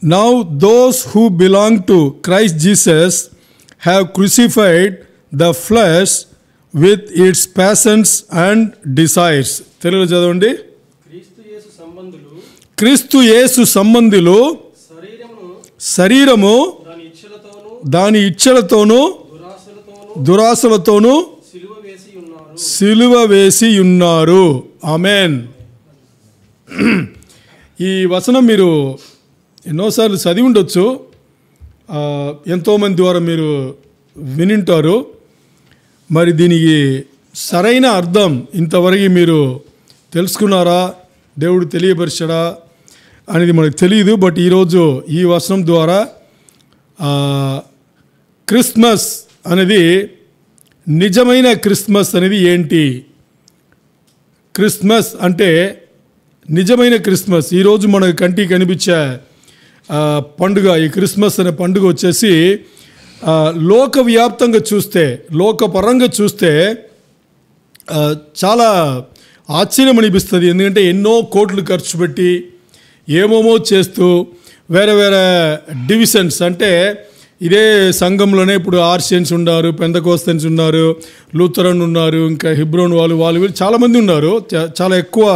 Now those who belong to Christ Jesus have crucified the flesh with its passions and desires. తెలుగులో చదవండి. క్రీస్తు యేసు సంబంధులు శరీరము దాని ఇచ్చలతోనూ దురాశలతోనూ సిలువ వేసి ఉన్నారు. ఆమేన్. ఈ వచనం మీరు ఎన్నోసార్లు చదివి ఉండొచ్చు, ఎంతోమంది ద్వారా మీరు వినింటారు. మరి దీనికి సరైన అర్థం ఇంతవరకు మీరు తెలుసుకున్నారా, దేవుడు తెలియపరిచాడా అనేది మనకు తెలియదు. బట్ ఈరోజు ఈ వచనం ద్వారా క్రిస్మస్ అనేది, నిజమైన క్రిస్మస్ అనేది ఏంటి, క్రిస్మస్ అంటే నిజమైన క్రిస్మస్, ఈరోజు మనకు కంటికి కనిపించే పండుగ, ఈ క్రిస్మస్ అనే పండుగ వచ్చేసి లోకవ్యాప్తంగా చూస్తే, లోకపరంగా చూస్తే చాలా ఆశ్చర్యం అనిపిస్తుంది. ఎందుకంటే ఎన్నో కోట్లు ఖర్చు పెట్టి ఏమేమో చేస్తూ వేరే వేరే డివిజన్స్, అంటే ఇదే సంఘంలోనే ఇప్పుడు ఆర్షియన్స్ ఉన్నారు, పెంతకోస్తన్స్ ఉన్నారు, లూథరన్ ఉన్నారు, ఇంకా హిబ్రోన్ వాళ్ళు చాలామంది ఉన్నారు. చాలా ఎక్కువ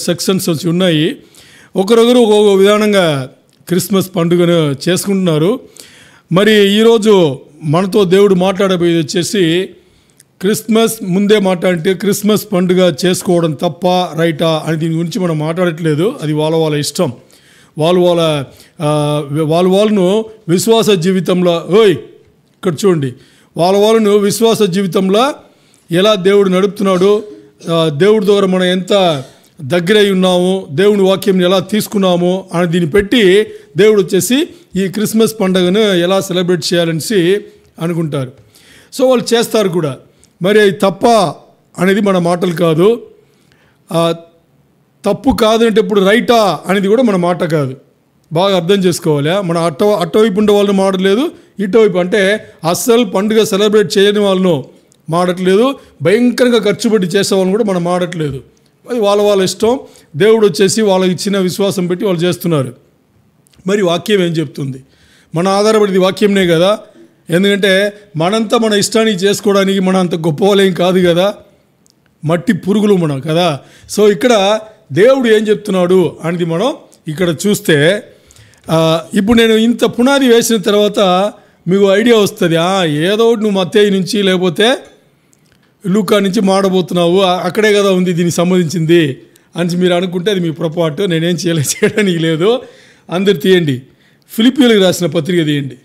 సెక్షన్స్ ఉన్నాయి. ఒకరొకరు ఒక్కొక్క విధానంగా క్రిస్మస్ పండుగను చేసుకుంటున్నారు. మరి ఈరోజు మనతో దేవుడు మాట్లాడబోయేది వచ్చేసి క్రిస్మస్ ముందే మాట్లాడితే క్రిస్మస్ పండుగ చేసుకోవడం తప్ప రైటా అని దీని గురించి మనం మాట్లాడట్లేదు. అది వాళ్ళ ఇష్టం. వాళ్ళను విశ్వాస జీవితంలో ఇక్కడ చూడండి, వాళ్ళను విశ్వాస జీవితంలో ఎలా దేవుడు నడుపుతున్నాడు, దేవుడి ద్వారా మనం ఎంత దగ్గరై ఉన్నాము, దేవుని వాక్యం ఎలా తీసుకున్నాము అని దీన్ని పెట్టి దేవుడు వచ్చేసి ఈ క్రిస్మస్ పండుగను ఎలా సెలబ్రేట్ చేయాలనేసి అనుకుంటారు. సో వాళ్ళు చేస్తారు కూడా. మరి అది తప్ప అనేది మన మాటలు కాదు. తప్పు కాదు అంటే ఇప్పుడు రైటా అనేది కూడా మన మాట కాదు. బాగా అర్థం చేసుకోవాలి. మన అటువైపు ఉండే వాళ్ళని మాడలేదు, ఇటువైపు అంటే అస్సలు పండుగ సెలబ్రేట్ చేయని వాళ్ళను మాడట్లేదు, భయంకరంగా ఖర్చు పెట్టి చేసే వాళ్ళని కూడా మనం మాడట్లేదు. అది వాళ్ళ ఇష్టం. దేవుడు వచ్చేసి వాళ్ళకి ఇచ్చిన విశ్వాసం పెట్టి వాళ్ళు చేస్తున్నారు. మరి వాక్యం ఏం చెప్తుంది? మన ఆధారపడేది వాక్యంనే కదా. ఎందుకంటే మనంతా మన ఇష్టానికి చేసుకోవడానికి మన అంత గొప్ప వాళ్ళేం కాదు కదా, మట్టి పురుగులు మనం కదా. సో ఇక్కడ దేవుడు ఏం చెప్తున్నాడు అనేది మనం ఇక్కడ చూస్తే, ఇప్పుడు నేను ఇంత పునాది వేసిన తర్వాత మీకు ఐడియా వస్తుంది, ఏదో నువ్వు మత్తయి నుంచి లేకపోతే లూకా నుంచి మాడబోతున్నావు, అక్కడే కదా ఉంది దీనికి సంబంధించింది అని మీరు అనుకుంటే అది మీ పొరపాటు. నేనేం చేయడానికి లేదు. అందరు తీయండి, ఫిలిప్పీయులకు రాసిన పత్రిక తీయండి.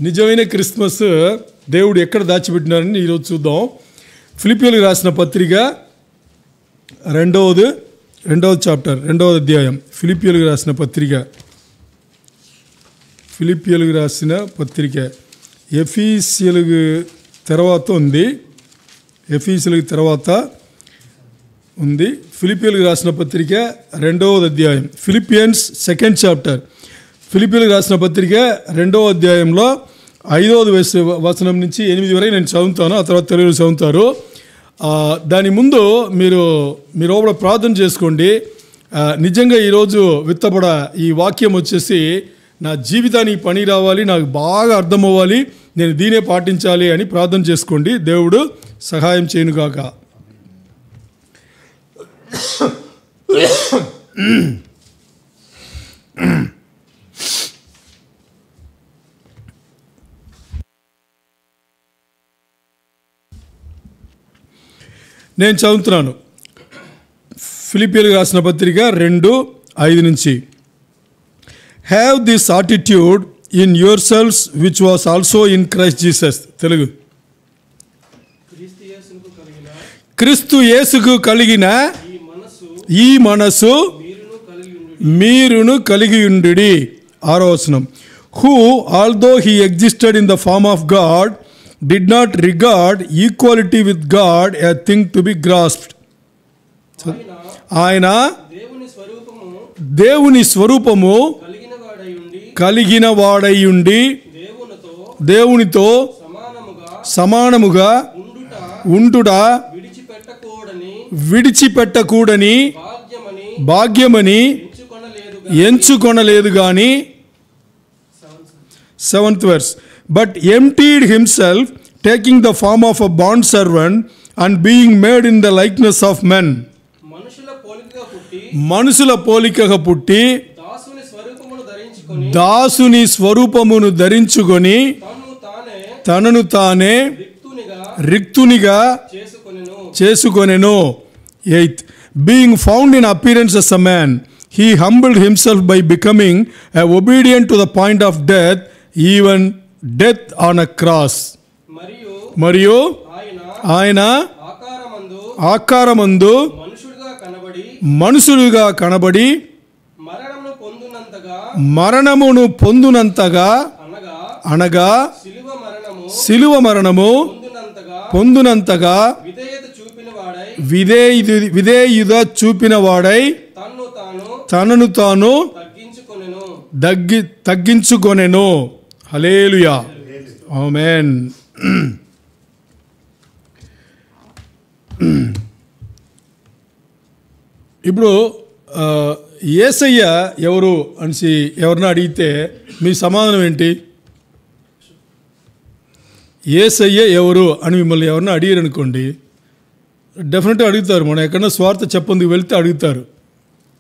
నిజమైన క్రిస్మస్ దేవుడు ఎక్కడ దాచిపెట్టినారని ఈరోజు చూద్దాం. ఫిలిప్పీయులకు రాసిన పత్రిక రెండవది చాప్టర్, 2వ అధ్యాయం. ఫిలిప్పీయులకు రాసిన పత్రిక ఎఫీసీయులకు తర్వాత ఉంది. ఫిలిప్పీయులకు రాసిన పత్రిక 2వ అధ్యాయం, ఫిలిపియన్స్ 2nd చాప్టర్. ఫిలిప్పీయులకు రాసిన పత్రిక 2వ అధ్యాయంలో 5వ వచనం నుంచి 8 వరకు నేను చదువుతాను, ఆ తర్వాత తెలుగులో చదువుతారు. దాని ముందు మీరు లోపల ప్రార్థన చేసుకోండి. నిజంగా ఈరోజు విత్తబడ ఈ వాక్యం వచ్చేసి నా జీవితానికి పని రావాలి, నాకు బాగా అర్థమవ్వాలి, నేను దీనే పాటించాలి అని ప్రార్థన చేసుకోండి. దేవుడు సహాయం చేయనుగాక. నేను చదువుతున్నాను. ఫిలిప్పీయులకు రాసిన పత్రిక 2:5 నుంచి. Have this attitude in your cells which was also in Christ Jesus. Telugu, క్రీస్తు యేసుకు కలిగిన ఈ మనసు మీరును కలిగి ఉండుడి. 6వ వచనం. Who although he existed in the form of God did not regard equality with God a thing to be grasped. ఆయన దేవుని స్వరూపము కలిగిన వాడైయుండి దేవునితో సమానముగా ఉండుట విడిచిపెట్టకూడని భాగ్యమని ఎంచుకొనలేదు గాని 7th verse, but emptied himself, taking the form of a bond servant and being made in the likeness of men. మనుషుల పోలికగా పుట్టి దాసుని స్వరూపమును ధరించుకొని తనను తానే రిక్తునిగా చేసుకొనెను. 8th, being found in appearance as a man, he humbled himself by becoming obedient to the point of death, even death on a cross. మరియు ఆయన ఆకారమందు మనుషులుగా కనబడి మరణమును పొందునంతగా అనగా శిలువ మరణము పొందునంతగా విధేయుత చూపిన వాడై తనను తాను తగ్గించుకొనెను. హల్లెలూయా, ఆమేన్. ఇప్పుడు యేసయ్య ఎవరు అని ఎవరిని అడిగితే మీ సమాధానం ఏంటి? యేసయ్య ఎవరు అని మిమ్మల్ని ఎవరిని అడిగారు అనుకోండి, డెఫినెట్గా అడుగుతారు. మనం ఎక్కడన్నా స్వార్థ చెప్పందుకు వెళ్తే అడుగుతారు.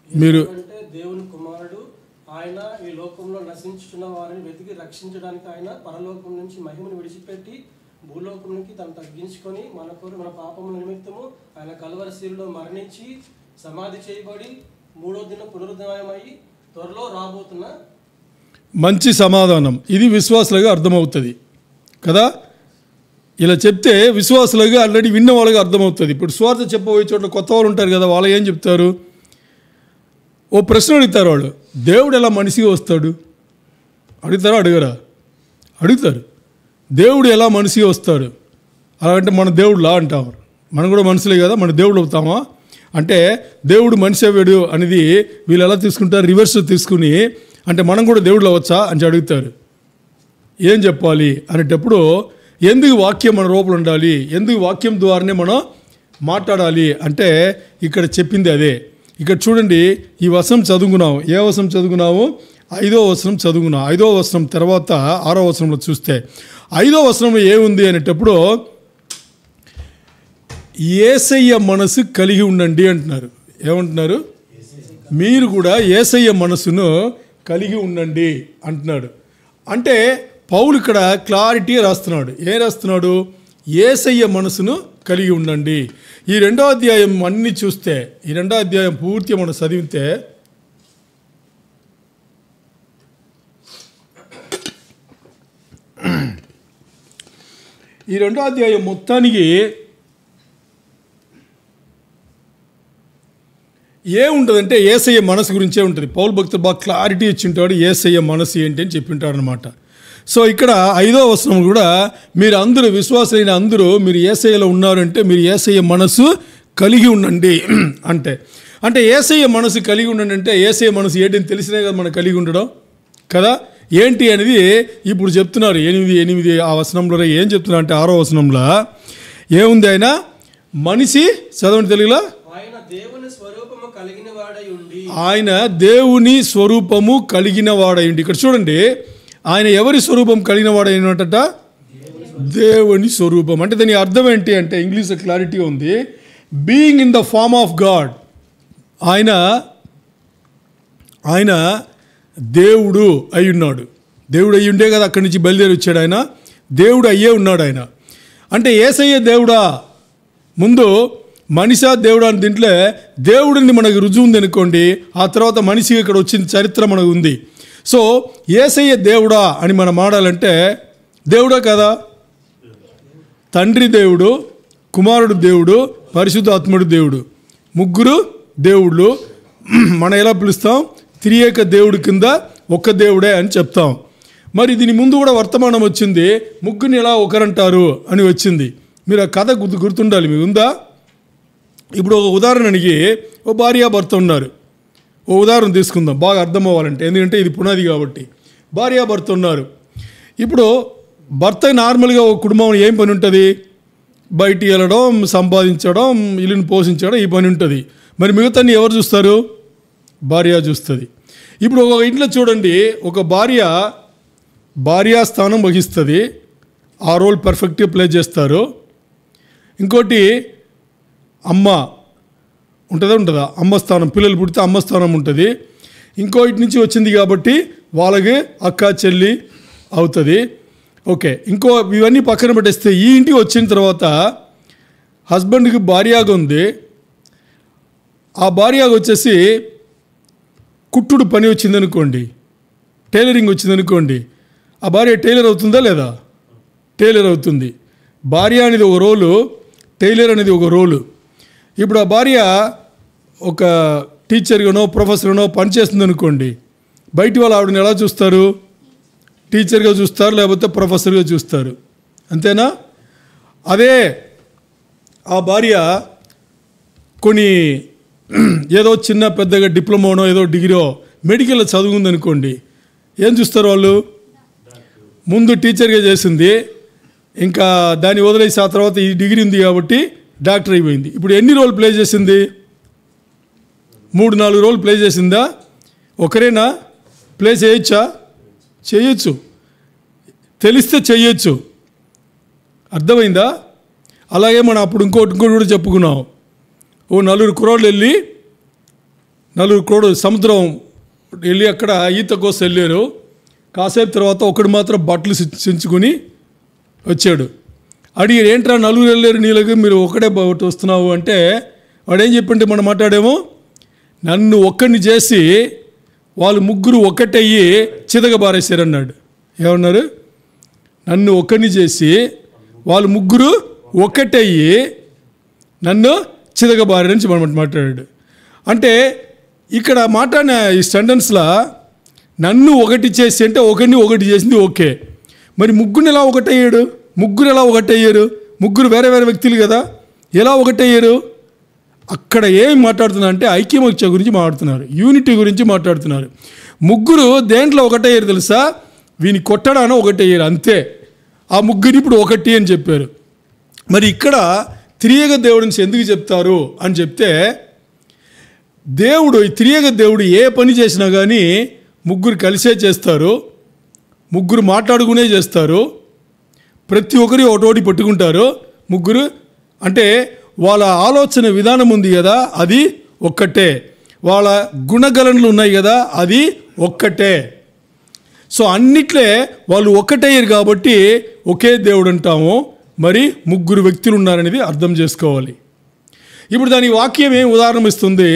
మీరు దేవుని కుమారుడు ఆయన ఈ లోకంలో నశించుతున్న వారిని వెతికి రక్షించడానికి ఆయన పరలోకం నుంచి మహిమను విడిచిపెట్టి భూలోకంలోకి తను తగ్గించుకొని మన పాపముల నిమిత్తము ఆయన కల్వరి శిలువలో మరణించి సమాధి చేయబడి 3వ దినం పునరుద్ధానమై త్వరలో రాబోతున్న మంచి సమాధానం. ఇది విశ్వాసులుగా అర్థమవుతుంది కదా. ఇలా చెప్తే విశ్వాసులుగా ఆల్రెడీ విన్న వాళ్ళగా అర్థమవుతుంది. ఇప్పుడు స్వార్థ చెప్పబోయే చోట్ల కొత్త వాళ్ళు ఉంటారు కదా, వాళ్ళు ఏం చెప్తారు? ఓ ప్రశ్న అడుగుతారు వాళ్ళు, దేవుడు ఎలా మనిషిగా వస్తాడు అడుగుతారా? అడుగరా? అడుగుతారు. దేవుడు ఎలా మనిషిగా వస్తాడు? అలాగంటే మన దేవుడులా అంటాం. మనం కూడా మనుషులే కదా, మన దేవుడు అవుతామా అంటే దేవుడు మనిషి అవ్వడు అనేది వీళ్ళు ఎలా తీసుకుంటారు? రివర్స్ తీసుకుని అంటే మనం కూడా దేవుడు అవ్వచ్చా అని అడుగుతారు. ఏం చెప్పాలి అనేటప్పుడు ఎందుకు వాక్యం మన రూపంలో ఉండాలి, ఎందుకు వాక్యం ద్వారానే మనం మాట్లాడాలి అంటే ఇక్కడ చెప్పింది అదే. ఇక్కడ చూడండి, ఈ వచనం చదువుకున్నాము. ఏ వచనం చదువుకున్నాము? 5వ వచనం చదువుకున్నాం. 5వ వచనం తర్వాత 6వ వచనంలో చూస్తే 5వ వచనంలో ఏముంది అనేటప్పుడు యేసయ్య మనసు కలిగి ఉండండి అంటున్నారు. ఏమంటున్నారు? మీరు కూడా యేసయ్య మనసును కలిగి ఉండండి అంటున్నాడు. అంటే పౌలు ఇక్కడ క్లారిటీ రాస్తున్నాడు. ఏం రాస్తున్నాడు? యేసయ్య మనసును కలిగి ఉండండి. ఈ 2వ అధ్యాయం అన్నీ చూస్తే, ఈ 2వ అధ్యాయం పూర్తిగా మనం చదివితే ఈ 2వ అధ్యాయం మొత్తానికి ఏముంటుందంటే యేసయ్య మనసు గురించే ఉంటుంది. పౌలు భక్తుడు బాగా క్లారిటీ ఇచ్చింటాడు యేసయ్య మనసు ఏంటి అని చెప్పింటాడు అనమాట. సో ఇక్కడ 5వ వచనం కూడా మీరు అందరూ విశ్వాసులైన అందరూ మీరు యేసయ్యలో ఉన్నారంటే మీరు యేసయ్య మనసు కలిగి ఉండండి అంటే యేసయ్య మనసు కలిగి ఉండండి అంటే యేసయ్య మనసు ఏంటి అని తెలిసినే కదా మనం కలిగి ఉండడం కదా. ఏంటి అనేది ఇప్పుడు చెప్తున్నారు. 8 ఆ వచనంలో ఏం చెప్తున్నారు అంటే 6వ వచనంలో ఏముంది? ఆయన మనిషి చదవండి తెలుగులో, ఆయన దేవుని స్వరూపము కలిగిన వాడయుండి. ఇక్కడ చూడండి, ఆయన ఎవరి స్వరూపం కలిగిన వాడైనట? దేవుని స్వరూపం. అంటే దాని అర్థం ఏంటి అంటే ఇంగ్లీష్లో క్లారిటీ ఉంది. Being in the form of God. ఆయన దేవుడు అయి ఉన్నాడు. దేవుడు అయ్యి ఉండే కదా అక్కడి నుంచి బయలుదేరి వచ్చాడు. ఆయన దేవుడు అయ్యే ఉన్నాడు. ఆయన అంటే యేసయ్య దేవుడా? ముందు మనిషా దేవుడా అని దీంట్లో దేవుడిని మనకు రుజువు ఉంది అనుకోండి, ఆ తర్వాత మనిషి ఇక్కడ వచ్చిన చరిత్ర మనకు ఉంది. సో యేసయ్య దేవుడా అని మనం ఆడాలంటే దేవుడా కదా? తండ్రి దేవుడు, కుమారుడు దేవుడు, పరిశుద్ధాత్ముడు దేవుడు, ముగ్గురు దేవుళ్ళు. మనం ఎలా పిలుస్తాం? త్రియేక దేవుడి కింద ఒక్క దేవుడే అని చెప్తాం. మరి దీని ముందు కూడా వర్తమానం వచ్చింది, ముగ్గురిని ఎలా ఒకరంటారు అని వచ్చింది. మీరు ఆ కథ గుర్తుండాలి. మీకు ఉందా? ఇప్పుడు ఒక ఉదాహరణకి ఓ భార్యాభర్త ఉన్నారు. ఓ ఉదాహరణ తీసుకుందాం బాగా అర్థం అవ్వాలంటే, ఎందుకంటే ఇది పునాది కాబట్టి. భార్యాభర్త ఉన్నారు. ఇప్పుడు భర్త నార్మల్గా ఒక కుటుంబం ఏం పని ఉంటుంది? బయటికి వెళ్ళడం, సంపాదించడం, ఇల్లుని పోషించడం, ఈ పని ఉంటుంది. మరి మిగతాన్ని ఎవరు చూస్తారు? భార్య చూస్తుంది. ఇప్పుడు ఒక ఇంట్లో చూడండి, ఒక భార్య స్థానం వహిస్తుంది, ఆ రోల్ పర్ఫెక్ట్గా ప్లే చేస్తారు. ఇంకోటి అమ్మ ఉంటుందా, అమ్మ స్థానం, పిల్లలు పుడితే అమ్మ స్థానం ఉంటుంది. ఇంకో ఇటు నుంచి వచ్చింది కాబట్టి వాళ్ళకి అక్క చెల్లి అవుతుంది. ఓకే, ఇంకో ఇవన్నీ పక్కన పెట్టేస్తే ఈ ఇంటికి వచ్చిన తర్వాత హస్బెండ్కి భార్యగా ఉంది. ఆ భార్యగా వచ్చేసి కుట్టుడు పని వచ్చిందనుకోండి, టైలరింగ్ వచ్చిందనుకోండి, ఆ భార్య టైలర్ అవుతుందా లేదా? టైలర్ అవుతుంది. భార్య అనేది ఒక రోలు, టైలర్ అనేది ఒక రోలు. ఇప్పుడు ఆ భార్య ఒక టీచర్గానో ప్రొఫెసర్గానో పనిచేస్తుంది అనుకోండి, బయట వాళ్ళు ఆవిడని ఎలా చూస్తారు? టీచర్గా చూస్తారు, లేకపోతే ప్రొఫెసర్గా చూస్తారు, అంతేనా? అదే ఆ భార్య కొన్ని ఏదో చిన్న పెద్దగా డిప్లొమానో ఏదో డిగ్రీయో మెడికల్లో చదువుకుందనుకోండి, ఏం చూస్తారు వాళ్ళు? ముందు టీచర్గా చేసింది, ఇంకా దాన్ని వదిలేసి ఆ తర్వాత ఈ డిగ్రీ ఉంది కాబట్టి డాక్టర్ అయిపోయింది. ఇప్పుడు ఎన్ని రోల్ ప్లే చేసింది? 3-4 రోల్ ప్లే చేసిందా? ఒకరేనా ప్లే చేయొచ్చా? చేయొచ్చు, తెలిస్తే చేయొచ్చు. అర్థమైందా? అలాగే మనం అప్పుడు ఇంకోటి కూడా చెప్పుకున్నాం. ఓ 4 క్రోడు సముద్రం వెళ్ళి అక్కడ ఈత కోసం వెళ్ళారు. కాసేపు తర్వాత ఒకడు మాత్రం బట్టలు చించుకొని వచ్చాడు. అడిగి ఏంట్రా 4 వెళ్ళారు నీళ్ళకి, మీరు ఒకడే వస్తున్నావు అంటే వాడు ఏం చెప్పింటే మనం మాట్లాడేమో, నన్ను ఒక్కడిని చేసి వాళ్ళు ముగ్గురు ఒక్కటయ్యి చితకబారేశారు అన్నాడు. ఏమన్నారు? నన్ను ఒక్కడిని చేసి వాళ్ళు ముగ్గురు ఒక్కటయ్యి నన్ను చితకబారే నుంచి మనం మాట్లాడాడు. అంటే ఇక్కడ మాట్లాడిన ఈ సెంటెన్స్లో నన్ను ఒకటి చేసి అంటే ఒకటి చేసింది ఓకే, మరి ముగ్గురు ఎలా ఒకటయ్యాడు? ముగ్గురు ఎలా ఒకటయ్యారు? ముగ్గురు వేరే వేరే వ్యక్తులు కదా, ఎలా ఒకటయ్యారు? అక్కడ ఏం మాట్లాడుతున్నారు అంటే ఐక్యమత్య గురించి మాట్లాడుతున్నారు, యూనిటీ గురించి మాట్లాడుతున్నారు. ముగ్గురు దేంట్లో ఒకటయ్యారు తెలుసా? వీని కొట్టడాన ఒకటయ్యారు, అంతే. ఆ ముగ్గురు ఇప్పుడు ఒకటి అని చెప్పారు. మరి ఇక్కడ త్రియేక దేవుడి నుంచి ఎందుకు చెప్తారు అని చెప్తే, దేవుడు ఈ త్రియేక దేవుడు ఏ పని చేసినా కానీ ముగ్గురు కలిసే చేస్తారు, ముగ్గురు మాట్లాడుకునే చేస్తారు, ప్రతి ఒక్కరి ఒకటోటి పట్టుకుంటారు. ముగ్గురు అంటే వాళ్ళ ఆలోచన విధానం ఉంది కదా, అది ఒక్కటే. వాళ్ళ గుణగణనలు ఉన్నాయి కదా, అది ఒక్కటే. సో అన్నిట్లే వాళ్ళు ఒక్కటయ్యారు కాబట్టి ఒకే దేవుడు అంటాము. మరి ముగ్గురు వ్యక్తులు ఉన్నారనేది అర్థం చేసుకోవాలి. ఇప్పుడు దాని వాక్యం ఏం ఉదాహరణ ఇస్తుంది?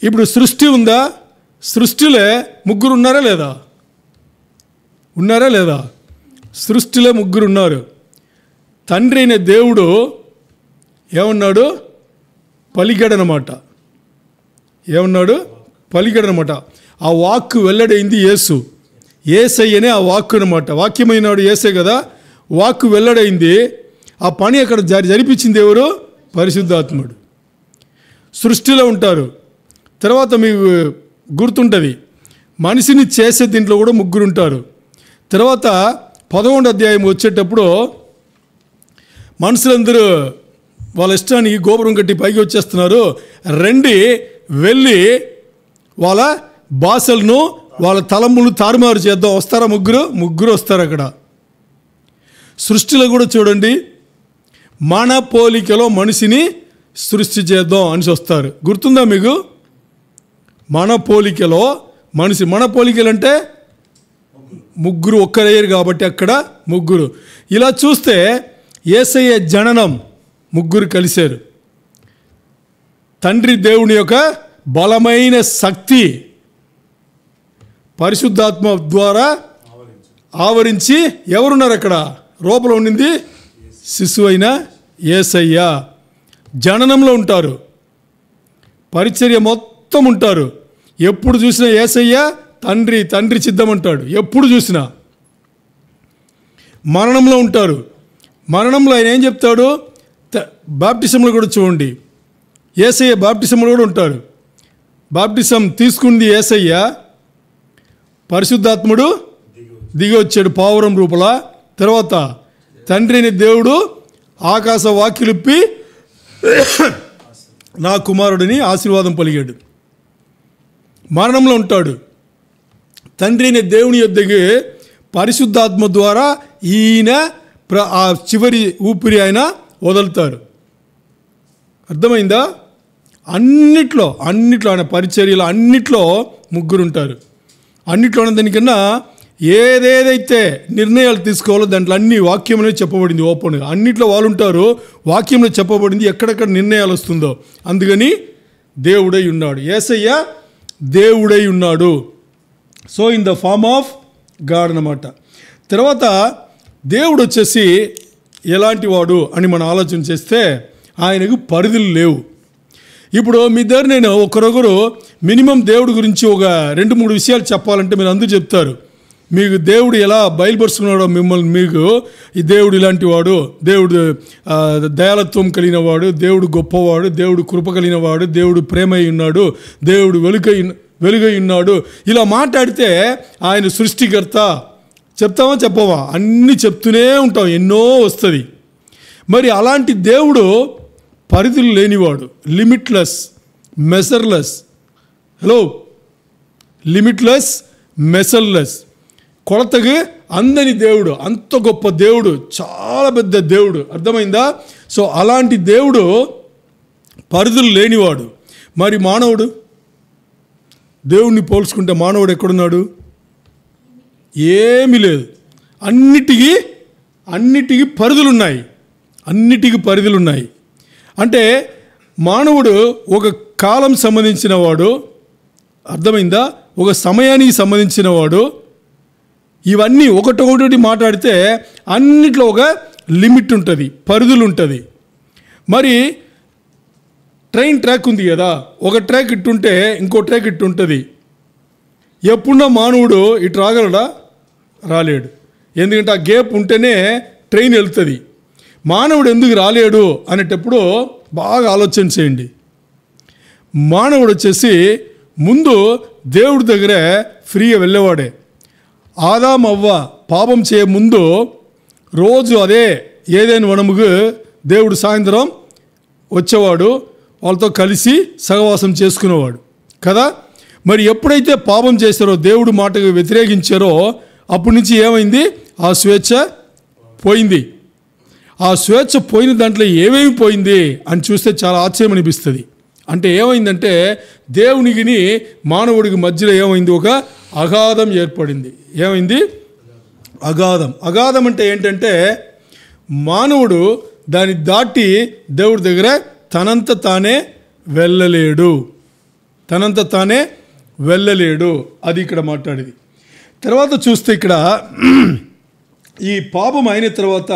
ఇప్పుడు సృష్టి ఉందా? సృష్టిలో ముగ్గురు ఉన్నారా లేదా? ఉన్నారా లేదా? సృష్టిలో ముగ్గురు ఉన్నారు. తండ్రి అయిన దేవుడు ఏమన్నాడు? పలికాడనమాట. ఏమన్నాడు? పలికాడనమాట. ఆ వాక్కు వెల్లడైంది యేసు, యేసయ్యనే ఆ వాక్కు అనమాట. వాక్యమైనాడు యేసే కదా, వాక్కు వెల్లడైంది. ఆ పని అక్కడ జరిపించింది ఎవరు? పరిశుద్ధాత్ముడు. సృష్టిలో ఉంటారు. తర్వాత మీకు గుర్తుంటుంది, మనిషిని చేసే దీంట్లో కూడా ముగ్గురు ఉంటారు. తర్వాత 11వ అధ్యాయం వచ్చేటప్పుడు మనుషులందరూ వాళ్ళ ఇష్టానికి గోపురం కట్టి పైకి వచ్చేస్తున్నారు, రండి వెళ్ళి వాళ్ళ భాషలను వాళ్ళ తలములు తారుమారు చేద్దాం. వస్తారా? ముగ్గురు వస్తారు. అక్కడ సృష్టిలో కూడా చూడండి, మన పోలికలో మనిషిని సృష్టి చేద్దాం అని వస్తారు. గుర్తుందా మీకు? మన పోలికలో మనిషి, మన పోలికలు అంటే ముగ్గురు ఒక్కరయ్యారు కాబట్టి అక్కడ ముగ్గురు. ఇలా చూస్తే యేసయ్య జననం ముగ్గురు కలిశారు. తండ్రి దేవుని యొక్క బలమైన శక్తి పరిశుద్ధాత్మ ద్వారా ఆవరించి ఎవరున్నారు అక్కడ? రూపంలో ఉండింది శిశువు అయిన యేసయ్య. జననంలో ఉంటారు, పరిచర్య మొత్తం ఉంటారు. ఎప్పుడు చూసినా యేసయ్య తండ్రి సిద్ధమంటాడు. ఎప్పుడు చూసినా మరణంలో ఉంటారు. మరణంలో ఆయన ఏం చెప్తాడు? బాప్టిజంలో కూడా చూడండి, యేసయ్య బాప్టిజంలో కూడా ఉంటారు. బాప్టిజం తీసుకుంది యేసయ్య, పరిశుద్ధాత్ముడు దిగి వచ్చాడు పావురం రూపల. తర్వాత తండ్రిని దేవుడు ఆకాశ వాక్యులిప్పి నా కుమారుడిని ఆశీర్వాదం పలిగాడు. మరణంలో ఉంటాడు. తండ్రి అయిన దేవుని యొద్దకి పరిశుద్ధాత్మ ద్వారా ఈయన ఆ చివరి ఊపిరి ఆయన వదులుతారు. అర్థమైందా? అన్నిట్లో ఆయన పరిచర్యలు అన్నిట్లో ముగ్గురు ఉంటారు. అన్నిట్లో దానికన్నా ఏదేదైతే నిర్ణయాలు తీసుకోవాలో దాంట్లో అన్ని వాక్యంలో చెప్పబడింది. ఓపెన్గా అన్నిట్లో వాళ్ళు ఉంటారు. వాక్యంలో చెప్పబడింది ఎక్కడెక్కడ నిర్ణయాలు వస్తుందో. అందుకని దేవుడై ఉన్నాడు. యేసయ్య దేవుడై ఉన్నాడు. So in the form of God అన్నమాట. తర్వాత దేవుడు వచ్చేసి ఎలాంటి వాడు అని మనం ఆలోచన చేస్తే ఆయనకు పరిధులు లేవు. ఇప్పుడు మీ దగ్గర నేను ఒకరొకరు మినిమం దేవుడి గురించి ఒక 2-3 విషయాలు చెప్పాలంటే మీరు అందరూ చెప్తారు. మీకు దేవుడు ఎలా బయలుపరుచుకున్నాడో మిమ్మల్ని, మీకు ఈ దేవుడు ఇలాంటి వాడు, దేవుడు దయాలత్వం కలిగిన వాడు, దేవుడు గొప్పవాడు, దేవుడు కృప కలిగిన వాడు, దేవుడు ప్రేమై ఉన్నాడు, దేవుడు వెలుగై ఉన్నాడు. ఇలా మాట్లాడితే ఆయన సృష్టికర్త చెప్తామా చెప్పవా? అన్నీ చెప్తూనే ఉంటాం, ఎన్నో వస్తుంది. మరి అలాంటి దేవుడు పరిధులు లేనివాడు, లిమిట్లెస్, మెజర్లెస్. హలో, లిమిట్లెస్, మెజర్లెస్, కొలతగా అందని దేవుడు, అంత గొప్ప దేవుడు, చాలా పెద్ద దేవుడు. అర్థమైందా? సో అలాంటి దేవుడు పరిధులు లేనివాడు. మరి మానవుడు, దేవుణ్ణి పోల్చుకుంటే మానవుడు ఎక్కడున్నాడు? ఏమీ లేదు. అన్నిటికీ పరిధులున్నాయి. అంటే మానవుడు ఒక కాలం సంబంధించిన వాడు. అర్థమైందా? ఒక సమయానికి సంబంధించిన వాడు. ఇవన్నీ ఒకటొకటి మాట్లాడితే అన్నిట్లో ఒక లిమిట్ ఉంటుంది, పరిధులు ఉంటుంది. మరి ట్రైన్ ట్రాక్ ఉంది కదా, ఒక ట్రాక్ ఇట్టుంటే ఇంకో ట్రాక్ ఇట్టు ఉంటుంది. ఎప్పుడన్నా మానవుడు ఇటు రాగలడా? రాలేడు. ఎందుకంటే ఆ గ్యాప్ ఉంటేనే ట్రైన్ వెళ్తుంది. మానవుడు ఎందుకు రాలేడు అనేటప్పుడు బాగా ఆలోచన చేయండి. మానవుడు వచ్చేసి ముందు దేవుడి దగ్గరే ఫ్రీగా వెళ్ళేవాడే. ఆదాము అవ్వ పాపం చేయ ముందు రోజు అదే ఏదైనా వనముకు దేవుడు సాయంత్రం వచ్చేవాడు, వాళ్ళతో కలిసి సహవాసం చేసుకునేవాడు కదా. మరి ఎప్పుడైతే పాపం చేశారో, దేవుడు మాటకు వ్యతిరేకించారో, అప్పటి నుంచి ఏమైంది? ఆ స్వేచ్ఛ పోయింది. ఆ స్వేచ్ఛ పోయిన దాంట్లో ఏమేమి పోయింది అని చూస్తే చాలా ఆశ్చర్యం అనిపిస్తుంది. అంటే ఏమైందంటే దేవునికి మానవుడికి మధ్యలో ఏమైంది? ఒక అగాధం ఏర్పడింది. ఏమైంది? అగాధం అంటే ఏంటంటే మానవుడు దాన్ని దాటి దేవుడి దగ్గర తనంత తానే వెళ్ళలేడు. అది ఇక్కడ మాట్లాడేది. తర్వాత చూస్తే ఇక్కడ ఈ పాపం అయిన తర్వాత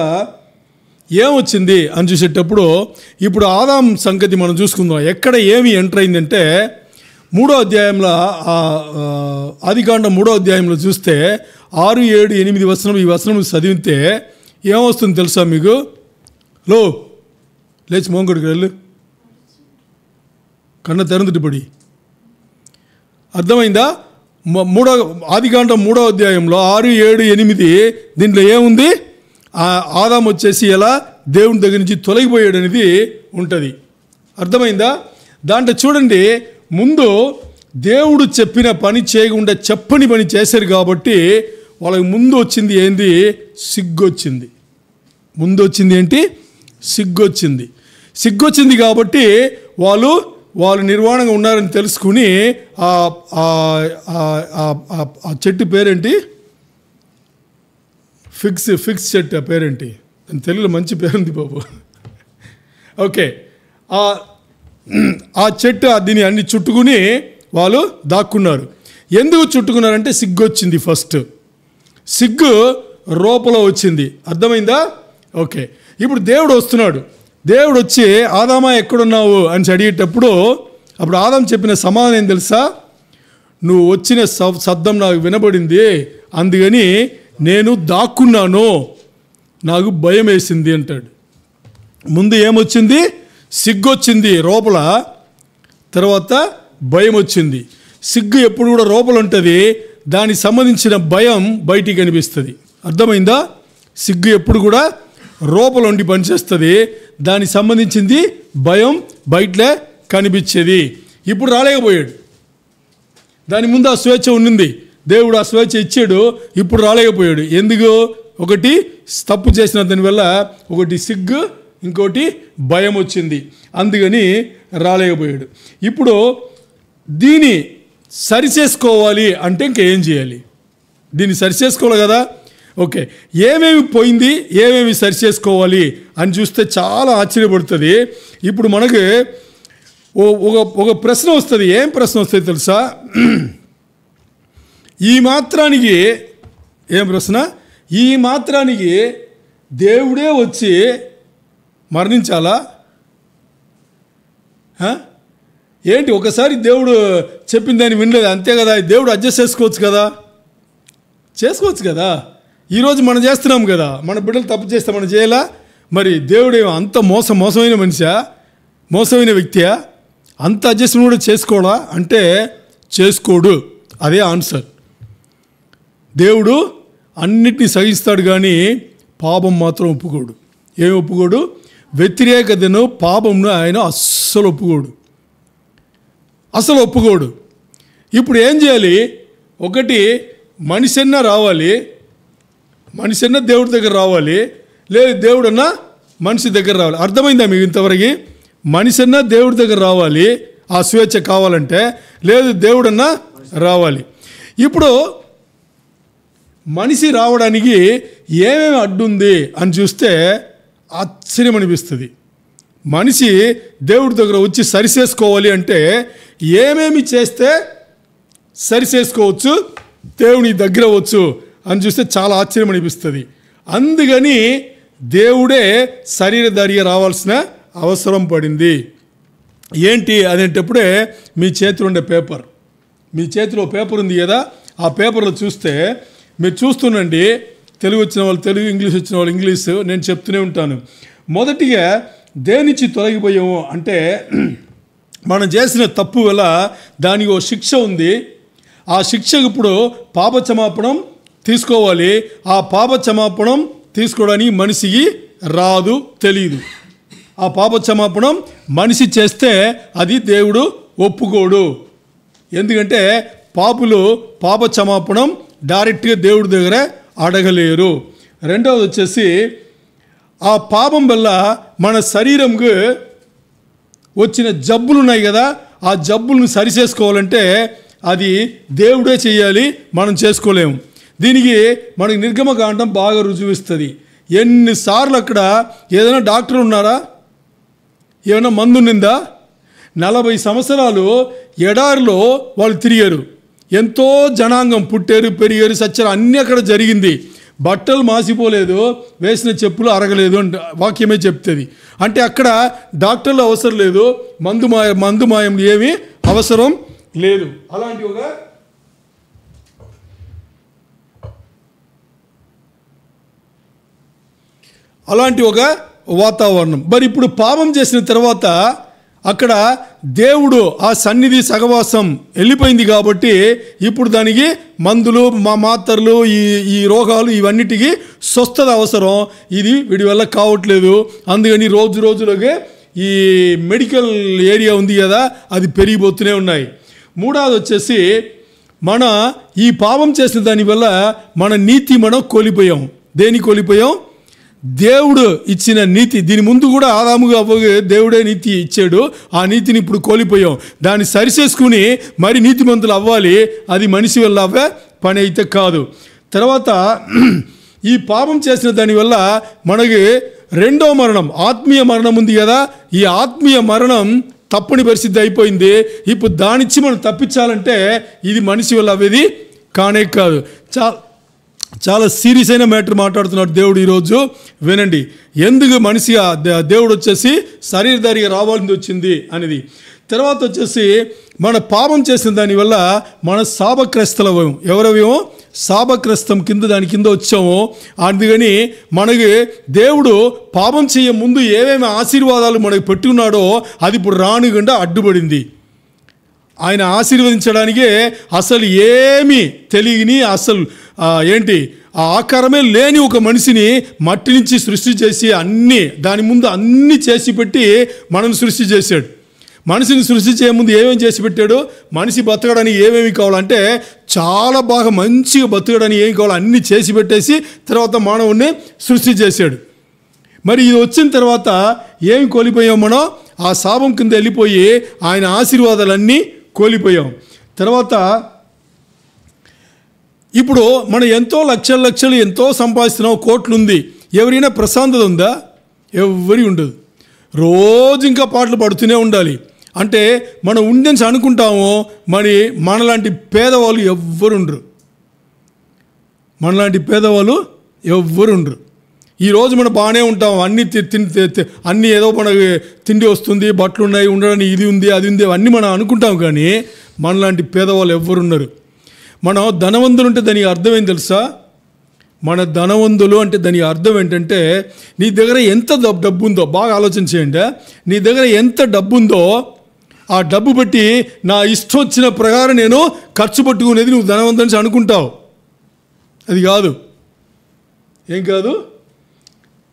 ఏమొచ్చింది అని చూసేటప్పుడు ఇప్పుడు ఆదాం సంగతి మనం చూసుకుందాం. ఎక్కడ ఏమి ఎంటర్ అయిందంటే 3వ అధ్యాయంలో, ఆదికాండం 3వ అధ్యాయంలో చూస్తే 6, 7, 8 వచనం, ఈ వచనం చదివితే ఏమొస్తుంది తెలుసా మీకు? లేచి మోంగడికి వెళ్ళు, కన్న తెరందుటిపడి. అర్థమైందా? ఆదికాండం 3వ అధ్యాయంలో 6, 7, 8 దీంట్లో ఏముంది? ఆదాం వచ్చేసి ఎలా దేవుని దగ్గర నుంచి తొలగిపోయాడు అనేది ఉంటుంది. అర్థమైందా? దాంట్లో చూడండి, ముందు దేవుడు చెప్పిన పని చేయకుండా చెప్పని పని చేశారు కాబట్టి వాళ్ళకి ముందు వచ్చింది ఏంది? సిగ్గొచ్చింది. ముందు వచ్చింది ఏంటి? సిగ్గొచ్చింది కాబట్టి వాళ్ళు నిర్వాణంగా ఉన్నారని తెలుసుకుని ఆ చెట్టు పేరేంటి? ఫిక్స్ చెట్టు. ఆ పేరేంటి? తెలుగులో మంచి పేరుంది బాబు. ఓకే, ఆ చెట్టు దీన్ని అన్ని చుట్టుకుని వాళ్ళు దాక్కున్నారు. ఎందుకు చుట్టుకున్నారంటే సిగ్గొచ్చింది. ఫస్ట్ సిగ్గు రూపంలో వచ్చింది. అర్థమైందా? ఓకే, ఇప్పుడు దేవుడు వస్తున్నాడు. దేవుడు వచ్చి ఆదామా ఎక్కడున్నావు అని అడిగేటప్పుడు అప్పుడు ఆదాం చెప్పిన సమాధానం ఏం తెలుసా? నువ్వు వచ్చిన శబ్దం నాకు వినబడింది, అందుకని నేను దాక్కున్నాను, నాకు భయం వేసింది అంటాడు. ముందు ఏమొచ్చింది? సిగ్గొచ్చింది రూపల, తర్వాత భయం వచ్చింది. సిగ్గు ఎప్పుడు కూడా రూపలు ఉంటుంది, దానికి సంబంధించిన భయం బయటికి కనిపిస్తుంది. అర్థమైందా? సిగ్గు ఎప్పుడు కూడా రూపలు ఉండి పనిచేస్తుంది, దానికి సంబంధించింది భయం బయటలే కనిపించేది. ఇప్పుడు రాలేకపోయాడు. దాని ముందు ఆ స్వేచ్ఛ ఉన్నింది. దేవుడు ఆ స్వేచ్ఛ ఇచ్చాడు, ఇప్పుడు రాలేకపోయాడు. ఎందుకు? ఒకటి తప్పు చేసిన దానివల్ల ఒకటి సిగ్గు, ఇంకోటి భయం వచ్చింది, అందుకని రాలేకపోయాడు. ఇప్పుడు దీన్ని సరిచేసుకోవాలి అంటే ఇంకేం చేయాలి? దీన్ని సరిచేసుకోవాలి కదా. ఓకే, ఏమేమి పోయింది, ఏమేమి సరిచేసుకోవాలి అని చూస్తే చాలా ఆశ్చర్యపడుతుంది. ఇప్పుడు మనకు ఒక ప్రశ్న వస్తుంది. ఏం ప్రశ్న వస్తుంది తెలుసా? ఈ మాత్రానికి ఏం ప్రశ్న? ఈ మాత్రానికి దేవుడే వచ్చి మరణించాలా? ఏంటి, ఒకసారి దేవుడు చెప్పిన దాన్ని వినలేదు అంతే కదా. దేవుడు అడ్జస్ట్ చేసుకోవచ్చు కదా. ఈరోజు మనం చేస్తున్నాం కదా, మన బిడ్డలు తప్పు చేస్తే మనం చేయాలా? మరి దేవుడు అంత మోసమైన మనిషా, మోసమైన వ్యక్తియా? అంత అడ్జస్ట్మెంట్ కూడా చేసుకోడా అంటే చేసుకోడు. అదే ఆన్సర్. దేవుడు అన్నిటినీ సహిస్తాడు కానీ పాపం మాత్రం ఒప్పుకోడు. ఏమి ఒప్పుకోడు? వ్యతిరేకతను, పాపంను ఆయన అస్సలు ఒప్పుకోడు. ఇప్పుడు ఏం చేయాలి? ఒకటి, మనిషన్నా రావాలి, మనిషన్నా దేవుడి దగ్గర రావాలి, లేదు దేవుడన్నా మనిషి దగ్గర రావాలి. అర్థమైందా మీకు ఇంతవరకు? మనిషన్నా దేవుడి దగ్గర రావాలి ఆ స్వేచ్ఛ కావాలంటే, లేదు దేవుడన్నా రావాలి. ఇప్పుడు మనిషి రావడానికి ఏమేమి అడ్డుంది అని చూస్తే ఆశ్చర్యం అనిపిస్తుంది. మనిషి దేవుడి దగ్గర వచ్చి సరిచేసుకోవాలి అంటే ఏమేమి చేస్తే సరిచేసుకోవచ్చు, దేవుని దగ్గర వచ్చు అని చూస్తే చాలా ఆశ్చర్యం అనిపిస్తుంది. అందుకని దేవుడే శరీరధారిగా రావాల్సిన అవసరం పడింది. ఏంటి అదేంటప్పుడే మీ చేతిలో ఉండే పేపర్, మీ చేతిలో పేపర్ ఉంది కదా, ఆ పేపర్లో చూస్తే మీరు చూస్తుండండి. తెలుగు వచ్చిన వాళ్ళు తెలుగు, ఇంగ్లీష్ వచ్చిన వాళ్ళు ఇంగ్లీష్, నేను చెప్తూనే ఉంటాను. మొదటిగా దేనిచ్చి తొలగిపోయాము అంటే మనం చేసిన తప్పు వల్ల దానికి ఓ శిక్ష ఉంది. ఆ శిక్షకు ఇప్పుడు పాపక్షమాపణం తీసుకోవాలి. ఆ పాపక్షమాపణం తీసుకోవడానికి మనిషికి రాదు, తెలియదు. ఆ పాపక్షమాపణం మనిషి చేస్తే అది దేవుడు ఒప్పుకోడు. ఎందుకంటే పాపులు పాపక్షమాపణం డైరెక్ట్గా దేవుడి దగ్గర అడగలేరు. రెండవది వచ్చేసి ఆ పాపం వల్ల మన శరీరంకు వచ్చిన జబ్బులు ఉన్నాయి కదా, ఆ జబ్బులను సరిచేసుకోవాలంటే అది దేవుడే చేయాలి, మనం చేసుకోలేము. దీనికి మనకి నిర్గమకాండం బాగా రుజువిస్తుంది. ఎన్నిసార్లు అక్కడ ఏదైనా డాక్టర్ ఉన్నారా? ఏమైనా మందు నిందా? 40 సంవత్సరాలు ఎడారిలో వాళ్ళు తిరిగారు. ఎంతో జనాంగం పుట్టారు, పెరిగారు, సచ్చారు, అన్నీ అక్కడ జరిగింది. బట్టలు మాసిపోలేదు, వేసిన చెప్పులు అరగలేదు అంటే వాక్యమే చెప్తుంది. అంటే అక్కడ డాక్టర్లు అవసరం లేదు, మందు మాయం ఏమీ అవసరం లేదు. అలాంటి ఒక వాతావరణం. మరి ఇప్పుడు పాపం చేసిన తర్వాత అక్కడ దేవుడు ఆ సన్నిధి సహవాసం వెళ్ళిపోయింది కాబట్టి ఇప్పుడు దానికి మందులు, మాత్రలు, ఈ రోగాలు ఇవన్నిటికీ స్వస్థత అవసరం. ఇది వీడి వల్ల కావట్లేదు. అందుకని రోజులకే ఈ మెడికల్ ఏరియా ఉంది కదా, అది పెరిగిపోతూనే ఉన్నాయి. మూడవది వచ్చేసి మన ఈ పాపం చేసిన దానివల్ల మన నీతి మనం కోల్పోయాం. దేని కోల్పోయాం? దేవుడు ఇచ్చిన నీతి. దీని ముందు కూడా ఆదాముగా దేవుడే నీతి ఇచ్చాడు. ఆ నీతిని ఇప్పుడు కోల్పోయాం. దాన్ని సరిచేసుకుని మరి నీతిమంతులు అవ్వాలి. అది మనిషి వల్ల అవ్వే పని అయితే కాదు. తర్వాత ఈ పాపం చేసిన దానివల్ల మనకి రెండో మరణం, ఆత్మీయ మరణం ఉంది కదా. ఈ ఆత్మీయ మరణం తప్పని పరిస్థితి అయిపోయింది. ఇప్పుడు దానిచ్చి మనం తప్పించాలంటే ఇది మనిషి వల్ల అవ్వేది కానే కాదు. చాలా సీరియస్ అయిన మ్యాటర్ మాట్లాడుతున్నాడు దేవుడు ఈరోజు. వినండి, ఎందుకు మనిషిగా దేవుడు వచ్చేసి శరీరధారిగా రావాల్సి వచ్చింది అనేది. తర్వాత వచ్చేసి మన పాపం చేసిన దానివల్ల మన శాపగ్రస్తలమేమో, ఎవరవేమో శాపగ్రస్తం కింద, దాని కింద వచ్చామో. అందుకని మనకి దేవుడు పాపం చేయ ముందు ఏమేమి ఆశీర్వాదాలు మనకు పెట్టుకున్నాడో అది ఇప్పుడు రానికుండా అడ్డుపడింది. ఆయన ఆశీర్వదించడానికే అసలు ఏమీ తెలియని, అసలు ఏంటి ఆ ఆకారమే లేని ఒక మనిషిని మట్టి నుంచి సృష్టి చేసి దాని ముందు అన్నీ చేసి పెట్టి మనం సృష్టి చేశాడు. మనిషిని సృష్టించే ముందు ఏమేమి చేసి పెట్టాడు? మనిషి బతకడానికి ఏమేమి కావాలంటే చాలా బాగా మంచిగా బతకడానికి ఏం కావాలో అన్నీ చేసి పెట్టేసి తర్వాత మానవుడిని సృష్టి చేశాడు. మరి ఇది వచ్చిన తర్వాత ఏమి కోల్పోయాం మనం? ఆ శాపం కింద వెళ్ళిపోయి ఆయన ఆశీర్వాదాలన్నీ కోల్పోయాం. తర్వాత ఇప్పుడు మనం ఎంతో లక్షలు ఎంతో సంపాదిస్తున్నాం, కోట్లు ఉంది. ఎవరైనా ప్రశాంతత ఉందా? ఎవరి ఉండదు. రోజు ఇంకా పాటలు పడుతూనే ఉండాలి. అంటే మనం ఉండేసి అనుకుంటాము, మరి మనలాంటి పేదవాళ్ళు ఎవ్వరు ఉండరు. మనలాంటి పేదవాళ్ళు ఎవ్వరు ఉండరు. ఈరోజు మనం బాగానే ఉంటాం, అన్నీ ఏదో మనకి తిండి వస్తుంది, బట్టలు ఉన్నాయి, ఉండడానికి ఇది ఉంది అది ఉంది అన్నీ మనం అనుకుంటాం. కానీ మనలాంటి పేదవాళ్ళు ఎవ్వరు ఉన్నారు. మనం ధనవంతులు అంటే దానికి అర్థం ఏం తెలుసా? మన ధనవంతులు అంటే దానికి అర్థం ఏంటంటే నీ దగ్గర ఎంత డబ్బు ఉందో బాగా ఆలోచన చేయండి. నీ దగ్గర ఎంత డబ్బు ఉందో ఆ డబ్బు బట్టి నా ఇష్టం వచ్చిన ప్రకారం నేను ఖర్చు పట్టుకునేది నువ్వు ధనవంతుని అనుకుంటావు. అది కాదు. ఏం కాదు?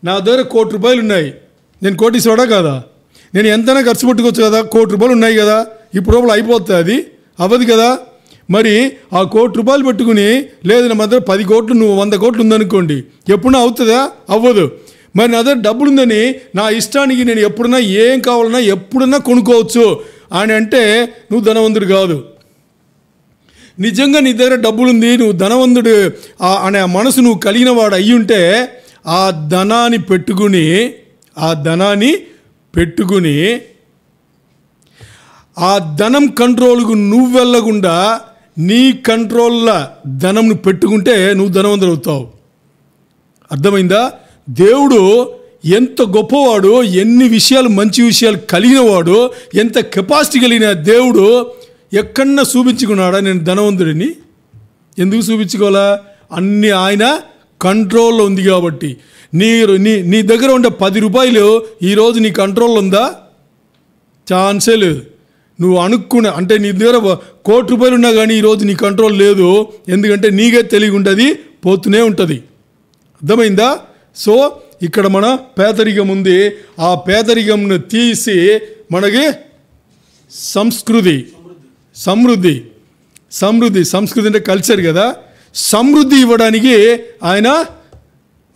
నా దగ్గర ₹1,00,00,000 ఉన్నాయి, నేను కోటీశ్వరుడా కాదా? నేను ఎంతైనా ఖర్చు పెట్టుకోవచ్చు కదా. ₹1,00,00,000 ఉన్నాయి కదా, ఇప్పుడు లోపల అయిపోతుంది. అది అవ్వదు కదా. మరి ఆ ₹1,00,00,000 పెట్టుకుని లేదు నా దగ్గర 10 కోట్లు, నువ్వు 100 కోట్లు ఉందనుకోండి, ఎప్పుడన్నా అవుతుందా? అవ్వదు. మరి నా దగ్గర డబ్బులు ఉందని నా ఇష్టానికి నేను ఎప్పుడన్నా ఏం కావాలన్నా ఎప్పుడన్నా కొనుక్కోవచ్చు అని అంటే నువ్వు ధనవంతుడు కాదు. నిజంగా నీ దగ్గర డబ్బులుంది, నువ్వు ధనవంతుడు అనే మనసు నువ్వు కలిగిన వాడు అయ్యి ఉంటే ఆ ధనాన్ని పెట్టుకుని ఆ ధనం కంట్రోల్కు నువ్వు వెళ్ళకుండా నీ కంట్రోల్లో ధనంను పెట్టుకుంటే నువ్వు ధనవంతుడు అవుతావు. అర్థమైందా? దేవుడు ఎంత గొప్పవాడు, ఎన్ని విషయాలు మంచి విషయాలు కలిగినవాడు, ఎంత కెపాసిటీ కలిగిన దేవుడు ఎక్కడన్నా చూపించుకున్నాడా నేను ధనవంతుడిని? ఎందుకు చూపించుకోవాలా? అన్నీ ఆయన కంట్రోల్లో ఉంది కాబట్టి. నీ దగ్గర ఉండే ₹10 ఈరోజు నీ కంట్రోల్లో ఉందా? ఛాన్సే లేదు. నువ్వు అనుకున్న అంటే నీ దగ్గర ₹1,00,00,000 ఉన్నా కానీ ఈరోజు నీ కంట్రోల్ లేదు. ఎందుకంటే నీకే తెలియ ఉంటుంది, పోతూనే ఉంటుంది. అర్థమైందా? సో ఇక్కడ మన పేదరికం ఉంది. ఆ పేదరికంను తీసి మనకి సమృద్ధి అంటే కల్చర్ కదా. సమృద్ధి ఇవ్వడానికి ఆయన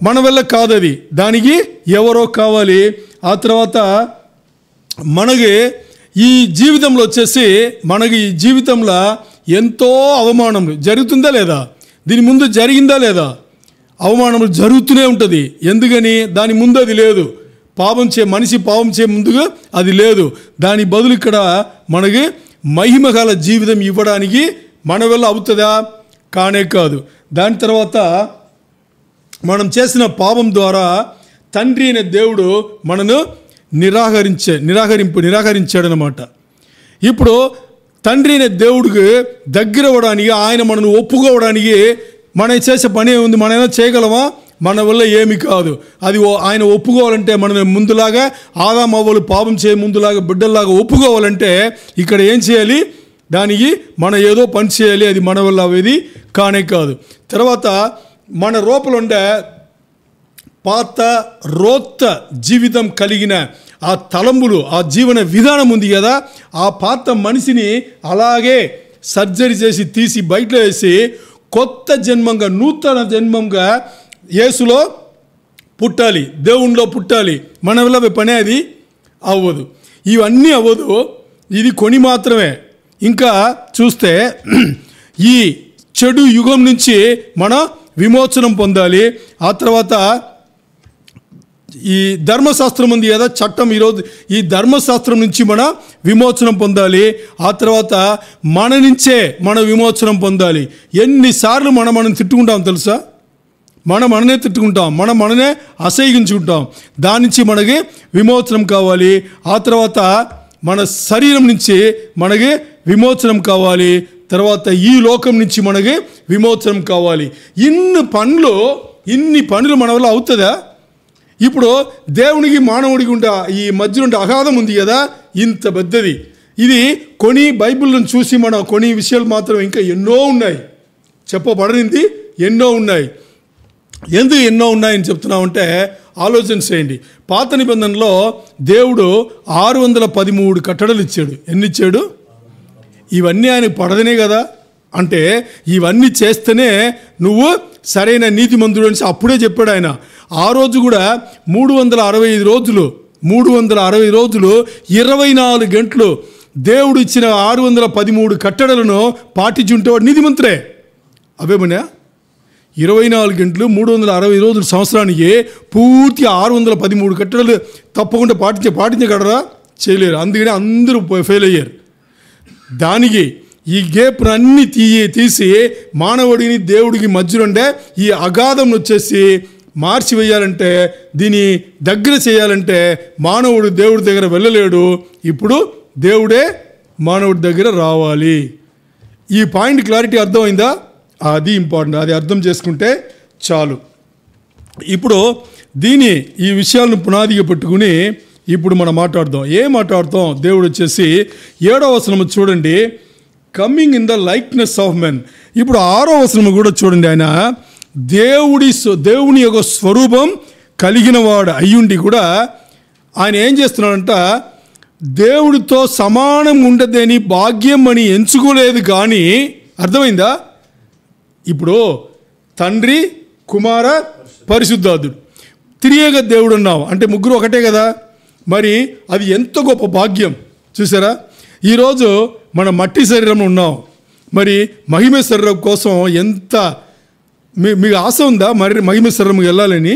మన వల్ల కాదు, అది దానికి ఎవరో కావాలి. ఆ తర్వాత మనకి ఈ జీవితంలో వచ్చేసి మనకి ఈ జీవితంలో ఎంతో అవమానములు జరుగుతుందా లేదా? దీని ముందు జరిగిందా లేదా? అవమానములు జరుగుతూనే ఉంటుంది. ఎందుకని? దాని ముందు అది లేదు. మనిషి పాపం చే ముందుగా అది లేదు. దాని బదులు ఇక్కడ మనకి మహిమగల జీవితం ఇవ్వడానికి మన వల్ల అవుతుందా? కానే కాదు. దాని తర్వాత మనం చేసిన పాపం ద్వారా తండ్రి అయిన దేవుడు మనను నిరాకరించాడనమాట. ఇప్పుడు తండ్రి అయిన దేవుడికి దగ్గర అవ్వడానికి, ఆయన మనను ఒప్పుకోవడానికి మనం చేసే పని ఏముంది? మనమైనా చేయగలమా? మన వల్ల ఏమి కాదు. అది ఆయన ఒప్పుకోవాలంటే మనం ముందులాగా ఆదాము అవ్వలు పాపం చేయ ముందులాగా బిడ్డల్లాగా ఒప్పుకోవాలంటే ఇక్కడ ఏం చేయాలి? దానికి మనం ఏదో పని చేయాలి. అది మన వల్ల అవేది కానే కాదు. తర్వాత మన లోపల ఉండే పాత రోత జీవితం కలిగిన ఆ తలంబులు, ఆ జీవన విధానం ఉంది కదా, ఆ పాత మనిషిని అలాగే సర్జరీ చేసి తీసి బయట వేసి కొత్త జన్మంగా, నూతన జన్మంగా యేసులో పుట్టాలి, దేవునిలో పుట్టాలి. మన వల్ల పని అది అవ్వదు. ఇవన్నీ అవ్వదు. ఇది కొని మాత్రమే. ఇంకా చూస్తే ఈ చెడు యుగం నుంచి మనం విమోచనం పొందాలి. ఆ తర్వాత ఈ ధర్మశాస్త్రం ఉంది కదా, చట్టం. ఈరోజు ఈ ధర్మశాస్త్రం నుంచి మనం విమోచనం పొందాలి. ఆ తర్వాత మన నుంచే మనం విమోచనం పొందాలి. ఎన్నిసార్లు మనం తిట్టుకుంటాం తెలుసా? మననే తిట్టుకుంటాం, మననే అసహ్యించుకుంటాం. దాని నుంచి మనకి విమోచనం కావాలి. ఆ తర్వాత మన శరీరం నుంచి మనకి విమోచనం కావాలి. తర్వాత ఈ లోకం నుంచి మనకి విమోచనం కావాలి. ఇన్ని పనులు మన వల్ల అవుతుందా? ఇప్పుడు దేవునికి మానవుడికి ఉండే ఈ మధ్య ఉండే అగాధం ఉంది కదా, ఇంత పెద్దది. ఇది బైబిల్ను చూసి మనం కొన్ని విషయాలు మాత్రం ఇంకా ఎన్నో ఉన్నాయి, చెప్పబడింది ఎన్నో ఉన్నాయి. ఎందుకు ఎన్నో ఉన్నాయని చెప్తున్నామంటే ఆలోచన చేయండి. పాత నిబంధనలో దేవుడు 613 కట్టడలు ఇచ్చాడు. ఎన్ని ఇచ్చాడు? ఇవన్నీ ఆయనకు పడదనే కదా. అంటే ఇవన్నీ చేస్తేనే నువ్వు సరైన నీతిమంతుడు అని అప్పుడే చెప్పాడు ఆయన. ఆ రోజు కూడా 365 రోజులు 24 గంటలు దేవుడు ఇచ్చిన 613 కట్టడలను పాటించుంటేవాడు నీతిమంతుడే. అవేమన్నా 24 గంటలు 360 రోజులు సంవత్సరానికి పూర్తి 613 కట్టడలు తప్పకుండా పాటించగలరా? చేయలేరు. అందుకని అందరూ ఫెయిల్ అయ్యారు. దానికి ఈ గేప్ను అన్నీ తీసి మానవుడిని దేవుడికి మధ్యలో ఉండే ఈ అగాధం వచ్చేసి మార్చివేయాలంటే, దీని దగ్గర చేయాలంటే మానవుడు దేవుడి దగ్గర వెళ్ళలేడు. ఇప్పుడు దేవుడే మానవుడి దగ్గర రావాలి. ఈ పాయింట్ క్లారిటీ అర్థమైందా? అది ఇంపార్టెంట్. అది అర్థం చేసుకుంటే చాలు. ఇప్పుడు ఈ విషయాలను పునాదిగా పెట్టుకుని ఇప్పుడు మనం మాట్లాడదాం. ఏం మాట్లాడతాం? దేవుడు వచ్చేసి 7వ వచనం చూడండి, coming in the likeness of men. ఇప్పుడు 6వ వచనం కూడా చూడండి, ఆయన దేవుని యొక్క స్వరూపం కలిగిన వాడు అయ్యుండి కూడా ఆయన ఏం చేస్తున్నాడంట, దేవుడితో సమానం ఉండదని భాగ్యం అని ఎంచుకోలేదు. కానీ అర్థమైందా? ఇప్పుడు తండ్రి, కుమార, పరిశుద్ధాత్ముడు త్రియేక దేవుడు ఉన్నావు అంటే ముగ్గురు ఒకటే కదా. మరి అది ఎంత గొప్ప భాగ్యం చూసారా. ఈరోజు మన మట్టి శరీరం ఉన్నాం, మరి మహిమ శరీరం కోసం ఎంత మీకు ఆశ ఉందా? మరి మహిమ శరీరం వెళ్ళాలని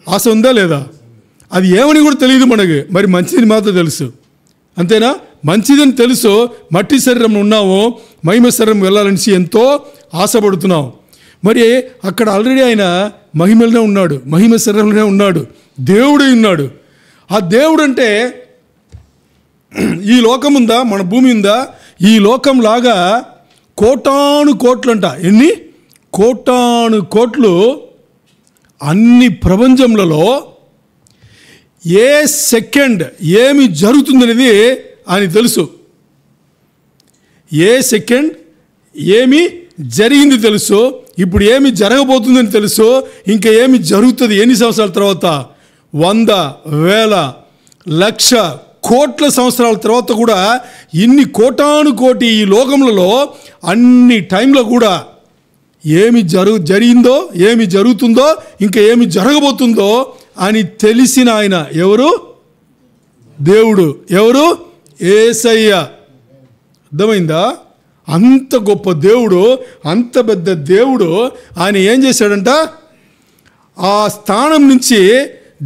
ఆశ ఉందా లేదా? అది ఏమని కూడా తెలియదు మనకి. మరి మంచిదని మాత్రం తెలుసు, అంతేనా? మంచిదని తెలుసు, మట్టి శరీరం ఉన్నాము, మహిమ శరీరం వెళ్ళాలని ఎంతో ఆశపడుతున్నాం. మరి అక్కడ ఆల్రెడీ ఆయన మహిమలోనే ఉన్నాడు, మహిమ శరీరంలోనే ఉన్నాడు, దేవుడే ఉన్నాడు. ఆ దేవుడు అంటే ఈ లోకం ఉందా, మన భూమి ఉందా? ఈ లోకంలాగా కోటాను కోట్లంట. ఎన్ని కోటాను కోట్లు అన్ని ప్రపంచంలో ఏ సెకండ్ ఏమి జరుగుతుందనేది ఆయన తెలుసు. ఏ సెకండ్ ఏమి జరిగింది తెలుసు, ఇప్పుడు ఏమి జరగబోతుందని తెలుసు, ఇంకా ఏమి జరుగుతుంది ఎన్ని సంవత్సరాల తర్వాత, 100, 1000, 1,00,000 కోట్ల సంవత్సరాల తర్వాత కూడా ఇన్ని కోటాను కోటి ఈ లోకములలో అన్ని టైంలో కూడా ఏమి జరిగిందో, ఏమి జరుగుతుందో, ఇంకా ఏమి జరగబోతుందో అని తెలిసిన ఆయన ఎవరు? దేవుడు. ఎవరు? యేసయ్య. అర్థమైందా? అంత గొప్ప దేవుడు, అంత పెద్ద దేవుడు ఆయన ఏం చేశాడంట, ఆ స్థానం నుంచి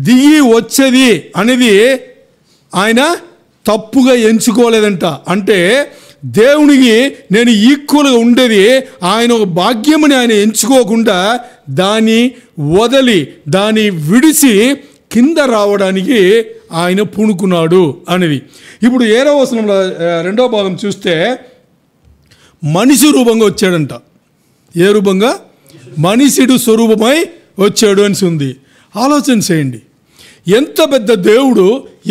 దిగి వచ్చేది అనేది ఆయన తప్పుగా ఎంచుకోలేదంట. అంటే దేవునికి నేను ఈక్వల్గా ఉండేది ఆయన ఒక భాగ్యమని ఆయన ఎంచుకోకుండా దాన్ని వదిలి దాన్ని విడిచి కింద రావడానికి ఆయన పూనుకున్నాడు అనేది. ఇప్పుడు 7వ వచనంలో 2వ భాగం చూస్తే మనిషి రూపంగా వచ్చాడంట. ఏ రూపంగా? మనిషిడు స్వరూపమై వచ్చాడు అని ఉంది. ఆలోచన చేయండి, ఎంత పెద్ద దేవుడు,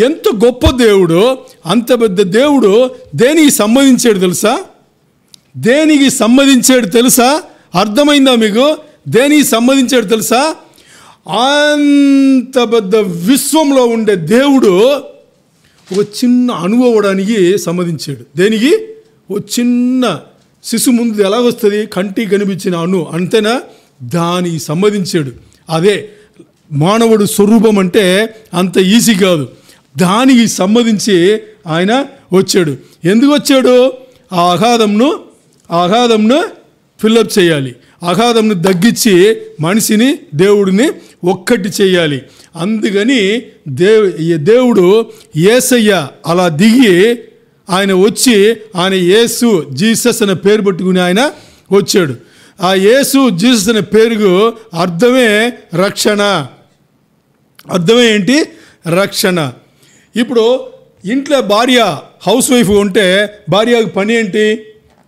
ఎంత గొప్ప దేవుడు. అంత పెద్ద దేవుడు దేనికి సంబంధించాడు తెలుసా? దేనికి సంబంధించాడు తెలుసా? అర్థమైందా మీకు? దేనికి సంబంధించాడు తెలుసా? అంత పెద్ద విశ్వంలో ఉండే దేవుడు ఒక చిన్న అణువు అవ్వడానికి సంబంధించాడు. దేనికి? ఒక చిన్న శిశు ముందు ఎలాగొస్తుంది? కంటికి కనిపించిన అణు, అంతేనా? దానికి సంబంధించాడు. అదే మానవుడు స్వరూపం అంటే అంత ఈజీ కాదు. దానికి సంబంధించి ఆయన వచ్చాడు. ఎందుకు వచ్చాడు? ఆ అగాధంను ఫిల్అప్ చేయాలి, అగాధంను తగ్గించి మనిషిని దేవుడిని ఒక్కటి చేయాలి. అందుకని దేవుడు యేసయ్య అలా దిగి ఆయన వచ్చి ఆయన యేసు జీసస్ అనే పేరు పెట్టుకుని ఆయన వచ్చాడు. ఆ యేసు జీసస్ అనే పేరుకు అర్థమే రక్షణ. అర్థమే ఏంటి? రక్షణ. ఇప్పుడు ఇంట్లో భార్య హౌస్ వైఫ్ ఉంటే భార్యకు పని ఏంటి?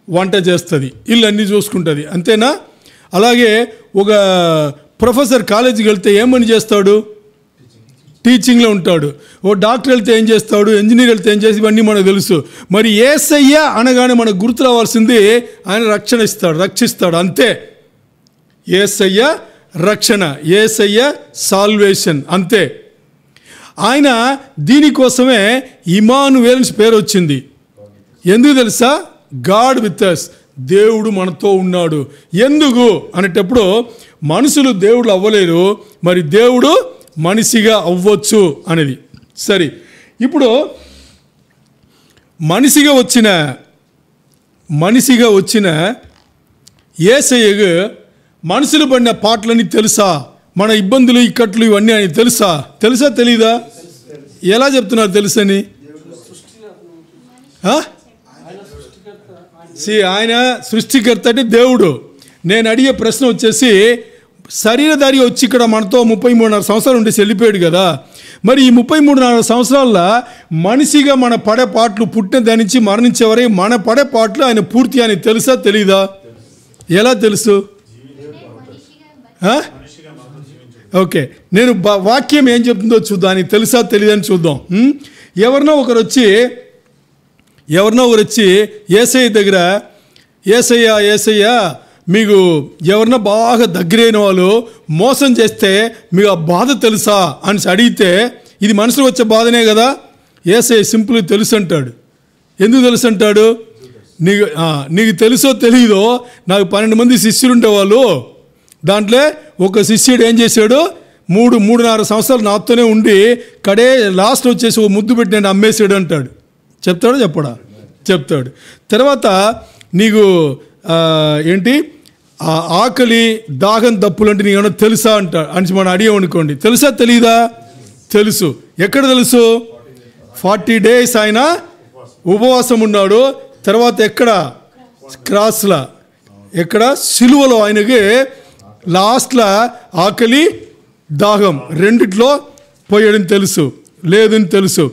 వంట చేస్తుంది, ఇల్లు అన్నీ చూసుకుంటుంది, అంతేనా? అలాగే ఒక ప్రొఫెసర్ కాలేజీకి వెళ్తే ఏమని చేస్తాడు? టీచింగ్లో ఉంటాడు. ఓ డాక్టర్ వెళ్తే ఏం చేస్తాడు? ఇంజనీర్ వెళ్తే ఏం చేసి, ఇవన్నీ మనకు తెలుసు. మరి యేసయ్య అనగానే మనకు గుర్తు రావాల్సింది ఆయన రక్షిస్తాడు, అంతే. యేసయ్య రక్షణ, యేసయ్య సాల్వేషన్, అంతే. ఆయన దీనికోసమే ఇమానుయేల్ పేరు వచ్చింది. ఎందుకు తెలుసా? గాడ్ విత్ అస్, దేవుడు మనతో ఉన్నాడు. ఎందుకు అనేటప్పుడు మనుషులు దేవుడు అవ్వలేరు, మరి దేవుడు మనిషిగా అవ్వచ్చు అనేది. సరే, ఇప్పుడు మనిషిగా వచ్చిన యేసయ్యకు మనుషులు పడిన పాటలన్నీ తెలుసా? మన ఇబ్బందులు, ఇక్కట్లు ఇవన్నీ ఆయన తెలుసా తెలీదా? ఎలా చెప్తున్నారు తెలుసని? ఆయన సృష్టికర్త అంటే దేవుడు. నేను అడిగే ప్రశ్న వచ్చేసి, శరీరధారి వచ్చి ఇక్కడ మనతో 33.5 సంవత్సరాలు ఉండేసి వెళ్ళిపోయాడు కదా. మరి ఈ 33.5 సంవత్సరాల్లో మనిషిగా మన పడే పాటలు, పుట్టిన దాని నుంచి మరణించే వరకు మన పడే పాటలు ఆయన పూర్తి అని తెలుసా తెలీదా? ఎలా తెలుసు? ఓకే, నేను వాక్యం ఏం చెప్తుందో చూద్దాం, అని తెలుసా తెలియదని చూద్దాం. ఎవరినో ఒకరు వచ్చి యేసయ్య దగ్గర, యేసయ్య మీకు ఎవరన్నా బాగా దగ్గరైన వాళ్ళు మోసం చేస్తే మీకు ఆ బాధ తెలుసా అని అడిగితే, ఇది మనసులో వచ్చే బాధనే కదా. యేసయ్య సింపుల్గా తెలుసు అంటాడు. ఎందుకు తెలుసు అంటాడు? నీకు తెలుసో తెలియదో, నాకు 12 మంది శిష్యులు ఉండేవాళ్ళు, దాంట్లో ఒక శిష్యుడు ఏం చేశాడు, 3.5 సంవత్సరాలు నాతోనే ఉండి కడే లాస్ట్ వచ్చేసి ఓ ముద్దు పెట్టి నేను అమ్మేసాడు అంటాడు. చెప్తాడా చెప్పడా? చెప్తాడు. తర్వాత నీకు ఏంటి ఆకలి దాహం దప్పులు అంటే నీకు ఏమన్నా తెలుసా అంటాడు అని మనం అడిగామనుకోండి, తెలుసా తెలీదా? తెలుసు. ఎక్కడ తెలుసు? 40 days ఆయన ఉపవాసం ఉన్నాడు. తర్వాత ఎక్కడ? క్రాస్లా, ఎక్కడ? సిలువలో ఆయనకి లాస్ట్లో ఆకలి దాహం రెండిట్లో పోయాడని తెలుసు, లేదని తెలుసు.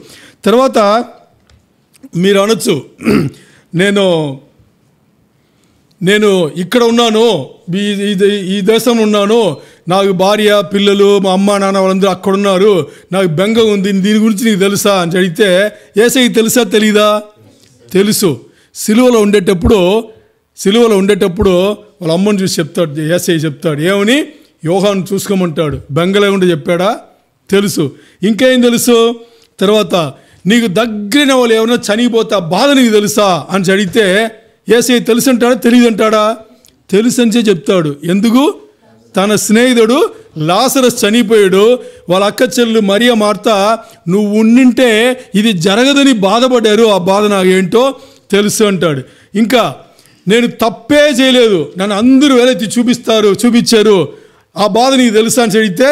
తర్వాత మీరు అనొచ్చు, నేను ఇక్కడ ఉన్నాను, ఈ దేశంలో ఉన్నాను, నాకు భార్య పిల్లలు మా అమ్మ నాన్న వాళ్ళందరూ అక్కడ ఉన్నారు, నాకు బెంగ ఉంది, దీని గురించి నీకు తెలుసా అని అడిగితే యేసయ్యకి తెలుసా తెలీదా? తెలుసు. సిలువలో ఉండేటప్పుడు వాళ్ళ అమ్మని చూసి చెప్తాడు, యేసయ్య చెప్తాడు ఏమని? యోహాను చూసుకోమంటాడు. బెంగ లేకుండా చెప్పాడా? తెలుసు. ఇంకేం తెలుసు? తర్వాత నీకు దగ్గరైన వాళ్ళు ఏమైనా చనిపోతే ఆ బాధ నీకు తెలుసా అని అడిగితే యేసయ్య తెలుసు అంటాడా తెలియదు అంటాడా? తెలుసు అని చెప్తాడు. ఎందుకు? తన స్నేహితుడు లాజరస్ చనిపోయాడు, వాళ్ళ అక్క చెల్లెలు మరియ మార్తా నువ్వు ఉండింటే ఇది జరగదని బాధపడ్డారు, ఆ బాధ నాకేంటో తెలుసు అంటాడు. ఇంకా నేను తప్పే చేయలేదు, నన్ను అందరూ వేలెత్తి చూపించారు, ఆ బాధ నీకు తెలుసా అని అడిగితే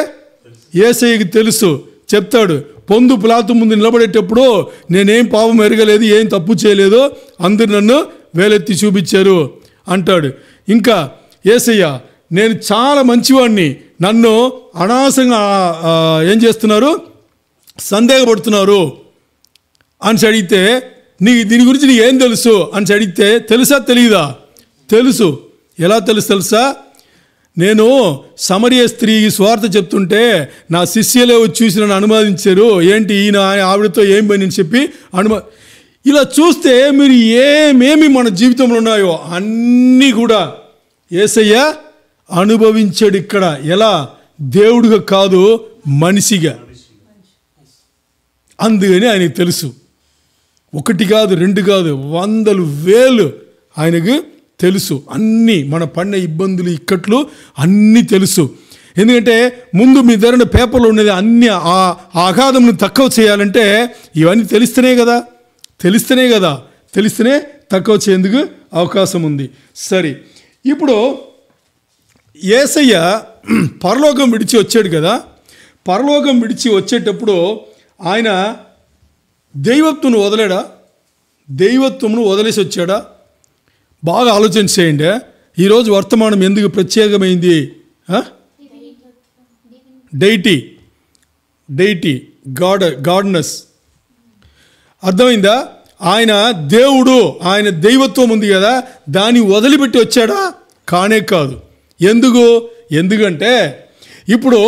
యేసయ్యకి తెలుసు. చెప్తాడు, పొందు పిలాతు ముందు నిలబడేటప్పుడు నేనేం పాపం ఎరగలేదు, ఏం తప్పు చేయలేదు, అందరు నన్ను వేలెత్తి చూపించారు అంటాడు. ఇంకా యేసయ్య నేను చాలా మంచివాడిని, నన్ను అనవసరంగా ఏం చేస్తున్నారు, సందేహపడుతున్నారు అని అడిగితే దీని గురించి నీకు ఏం తెలుసు అని అడిగితే తెలుసా తెలీదా? తెలుసు. ఎలా తెలుసా? నేను సమరయ స్త్రీ స్వార్థ చెప్తుంటే నా శిష్యులే వచ్చి చూసి నన్ను అనుమానించారు, ఏంటి ఈయన ఆవిడతో ఏం పని అని చెప్పి ఇలా చూస్తే మీరు ఏమేమి మన జీవితంలో ఉన్నాయో అన్నీ కూడా యేసయ్య అనుభవించాడు ఇక్కడ. ఎలా? దేవుడిగా కాదు, మనిషిగా. అందుకని ఆయనకు తెలుసు. 1 కాదు 2 కాదు 100,000 ఆయనకు తెలుసు. అన్నీ మన పడిన ఇబ్బందులు ఇక్కట్లు అన్నీ తెలుసు. ఎందుకంటే ముందు మీ దగ్గర పేపర్లో ఉన్నది అన్నీ ఆ అగాధంను తక్కువ చేయాలంటే ఇవన్నీ తెలిస్తేనే కదా తెలిస్తేనే తక్కువ చేయందుకు అవకాశం ఉంది. సరే, ఇప్పుడు యేసయ్య పరలోకం విడిచి వచ్చాడు కదా. పరలోకం విడిచి వచ్చేటప్పుడు ఆయన దైవత్వం వదిలేడా? దైవత్వమును వదిలేసి వచ్చాడా? బాగా ఆలోచన చేయండి. ఈరోజు వర్తమానం ఎందుకు ప్రత్యేకమైంది? డైటీ గాడ్నెస్ అర్థమైందా? ఆయన దేవుడు, ఆయన దైవత్వం ఉంది కదా, దాన్ని వదిలిపెట్టి వచ్చాడా? కానే కాదు. ఎందుకంటే ఇప్పుడు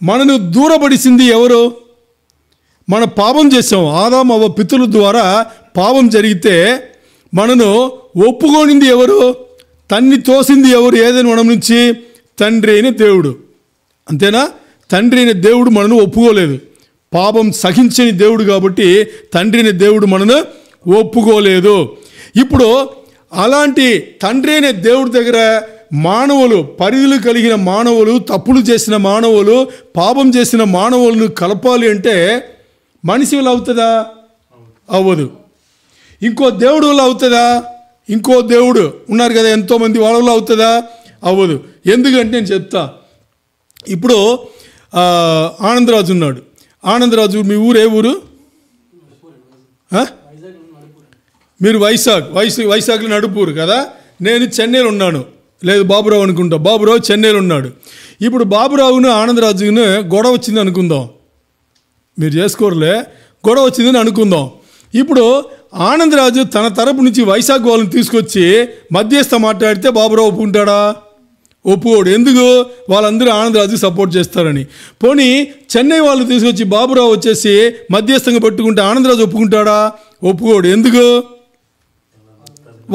మనను దూరపడిసింది ఎవరు? మన పాపం చేసాం. ఆదాము అవ్వ పితరుల ద్వారా పాపం జరిగితే మనను ఒప్పుకోనింది ఎవరు? తన్ని తోసింది ఎవరు? ఏదైనా మనం నుంచి తండ్రి అయిన దేవుడు. అంతేనా? తండ్రి అయిన దేవుడు మనను ఒప్పుకోలేదు. పాపం సహించని దేవుడు కాబట్టి తండ్రి అయిన దేవుడు మనను ఒప్పుకోలేదు. ఇప్పుడు అలాంటి తండ్రి అయిన దేవుడి దగ్గర మానవులు, పరిధులు కలిగిన మానవులు, తప్పులు చేసిన మానవులు, పాపం చేసిన మానవులను కలపాలి అంటే మనిషి వల్ల అవుతుందా? అవ్వదు. ఇంకో దేవుడు వల్ల అవుతుందా? ఇంకో దేవుడు ఉన్నారు కదా ఎంతోమంది, వాళ్ళ వల్ల అవుతుందా? అవ్వదు. ఎందుకంటే నేను చెప్తా. ఇప్పుడు ఆనందరాజు ఉన్నాడు. ఆనందరాజు, మీ ఊరు ఏ ఊరు? మీరు వైజాగ్లో నడుపూరు కదా. నేను చెన్నైలో ఉన్నాను, లేదు బాబురావు అనుకుంటా. బాబురావు చెన్నైలో ఉన్నాడు. ఇప్పుడు బాబురావును ఆనందరాజును గొడవ వచ్చింది అనుకుందాం. మీరు చేసుకోరులే, గొడవ వచ్చిందని అనుకుందాం. ఇప్పుడు ఆనందరాజు తన తరపు నుంచి వైజాగ్ వాళ్ళని తీసుకొచ్చి మధ్యస్థ మాట్లాడితే బాబురావు ఒప్పుకుంటాడా? ఒప్పుకోడు. ఎందుకు? వాళ్ళందరూ ఆనందరాజుకి సపోర్ట్ చేస్తారని. పోనీ చెన్నై వాళ్ళు తీసుకొచ్చి బాబురావు వచ్చేసి మధ్యస్థంగా పెట్టుకుంటే ఆనందరాజు ఒప్పుకుంటాడా? ఒప్పుకోడు. ఎందుకు?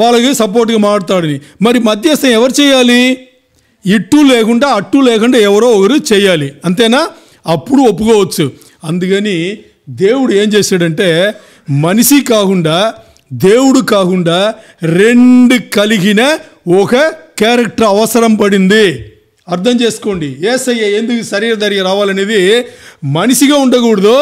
వాళ్ళకి సపోర్ట్గా మాట్లాడతాడని. మరి మధ్యస్థం ఎవరు చేయాలి? ఇటు లేకుండా అట్టు లేకుండా ఎవరో ఒకరు చేయాలి. అంతేనా? అప్పుడు ఒప్పుకోవచ్చు. అందుకని దేవుడు ఏం చేశాడంటే మనిషి కాకుండా దేవుడు కాకుండా రెండు కలిగిన ఒక క్యారెక్టర్ అవసరం పడింది. అర్థం చేసుకోండి. యేసయ్య ఎందుకు శరీరధారిగా రావాలనేది మనిషిగా ఉండకూడదు,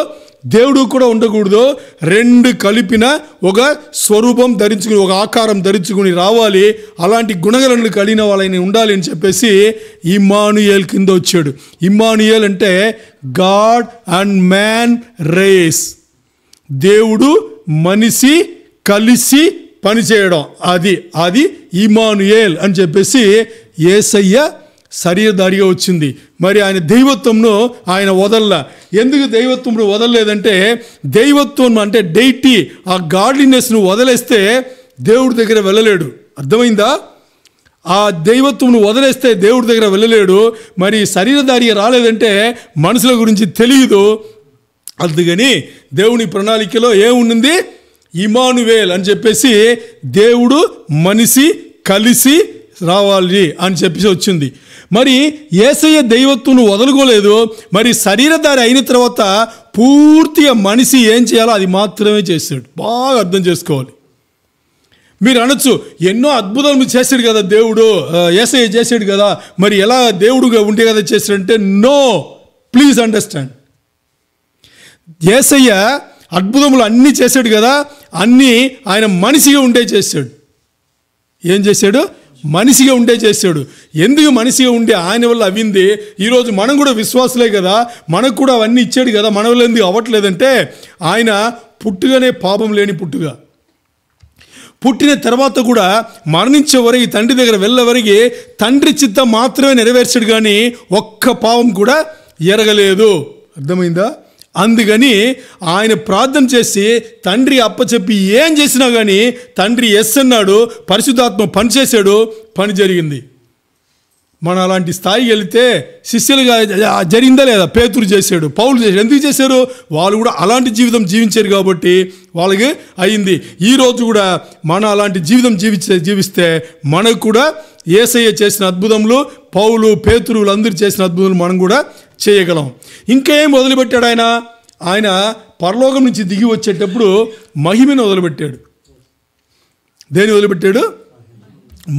దేవుడు కూడా ఉండకూడదు. రెండు కలిపిన ఒక స్వరూపం ధరించుకుని, ఒక ఆకారం ధరించుకుని రావాలి. అలాంటి గుణగణాలు కలిగిన వాళ్ళని ఉండాలి అని చెప్పేసి ఇమ్మానుయేల్ కింద వచ్చాడు. ఇమ్మానుయేల్ అంటే గాడ్ అండ్ మ్యాన్ రేస్. దేవుడు మనిషి కలిసి పనిచేయడం, అది ఇమ్మానుయేల్ అని చెప్పేసి యేసయ్య శరీరధారిగా వచ్చింది. మరి ఆయన దైవత్వంను ఆయన వదల్లా. ఎందుకు దైవత్వంను వదలలేదంటే దైవత్వం అంటే డైటీ, ఆ గాడ్లీనెస్ను వదిలేస్తే దేవుడి దగ్గర వెళ్ళలేడు. అర్థమైందా? ఆ దైవత్వం వదిలేస్తే దేవుడి దగ్గర వెళ్ళలేడు. మరి శరీరధారిగా రాలేదంటే మనుషుల గురించి తెలియదు. అందుకని దేవుని ప్రణాళికలో ఏముంది? ఇమ్మానుయేల్ అని చెప్పేసి దేవుడు మనిషి కలిసి రావాలి అని చెప్పేసి వచ్చింది. మరి యేసయ్య దైవత్వం వదలుకోలేదు. మరి శరీరధారి అయిన తర్వాత పూర్తిగా మనిషి ఏం చేయాలో అది మాత్రమే చేశాడు. బాగా అర్థం చేసుకోవాలి. మీరు అనొచ్చు, ఎన్నో అద్భుతాలు చేశాడు కదా దేవుడు, యేసయ్య చేశాడు కదా, మరి ఎలా దేవుడుగా ఉంటే కదా చేశాడంటే నో, ప్లీజ్ అండర్స్టాండ్. యేసయ్య అద్భుతములు అన్నీ చేశాడు కదా, అన్నీ ఆయన మనిషిగా ఉండే చేశాడు. ఏం చేశాడు? మనిషిగా ఉండే చేశాడు. ఎందుకు మనిషిగా ఉండే ఆయన వల్ల అవింది? ఈరోజు మనం కూడా విశ్వాసులే కదా, మనకు కూడా అవన్నీ ఇచ్చాడు కదా, మన వల్ల ఎందుకు అవ్వట్లేదంటే ఆయన పుట్టుగానే పాపం లేని పుట్టుగా, పుట్టిన తర్వాత కూడా మరణించే వరకు తండ్రి దగ్గర వెళ్ళే వరకు తండ్రి చిత్తం మాత్రమే నెరవేర్చాడు, కానీ ఒక్క పాపం కూడా ఎరగలేదు. అర్థమైందా? అందుకని ఆయన ప్రార్థన చేసి తండ్రి అప్పచెప్పి ఏం చేసినా కానీ తండ్రి ఎస్ అన్నాడు, పరిశుద్ధాత్మ పని చేశాడు, పని జరిగింది. మనం అలాంటి స్థాయికి వెళితే శిష్యులుగా జరిగిందా లేదా? పేతురు చేశాడు, పౌలు చేశాడు. ఎందుకు చేశారు? వాళ్ళు కూడా అలాంటి జీవితం జీవించారు కాబట్టి వాళ్ళకి అయింది. ఈరోజు కూడా మనం అలాంటి జీవితం జీవిస్తే మనకు కూడా యేసయ్య చేసిన అద్భుతములు, పౌలు పేతురులు అందరూ చేసిన అద్భుతాలు మనం కూడా చేయగలం. ఇంకా ఏం వదిలిపెట్టాడు ఆయన పరలోకం నుంచి దిగి వచ్చేటప్పుడు మహిమను వదిలిపెట్టాడు. దేని వదిలిపెట్టాడు?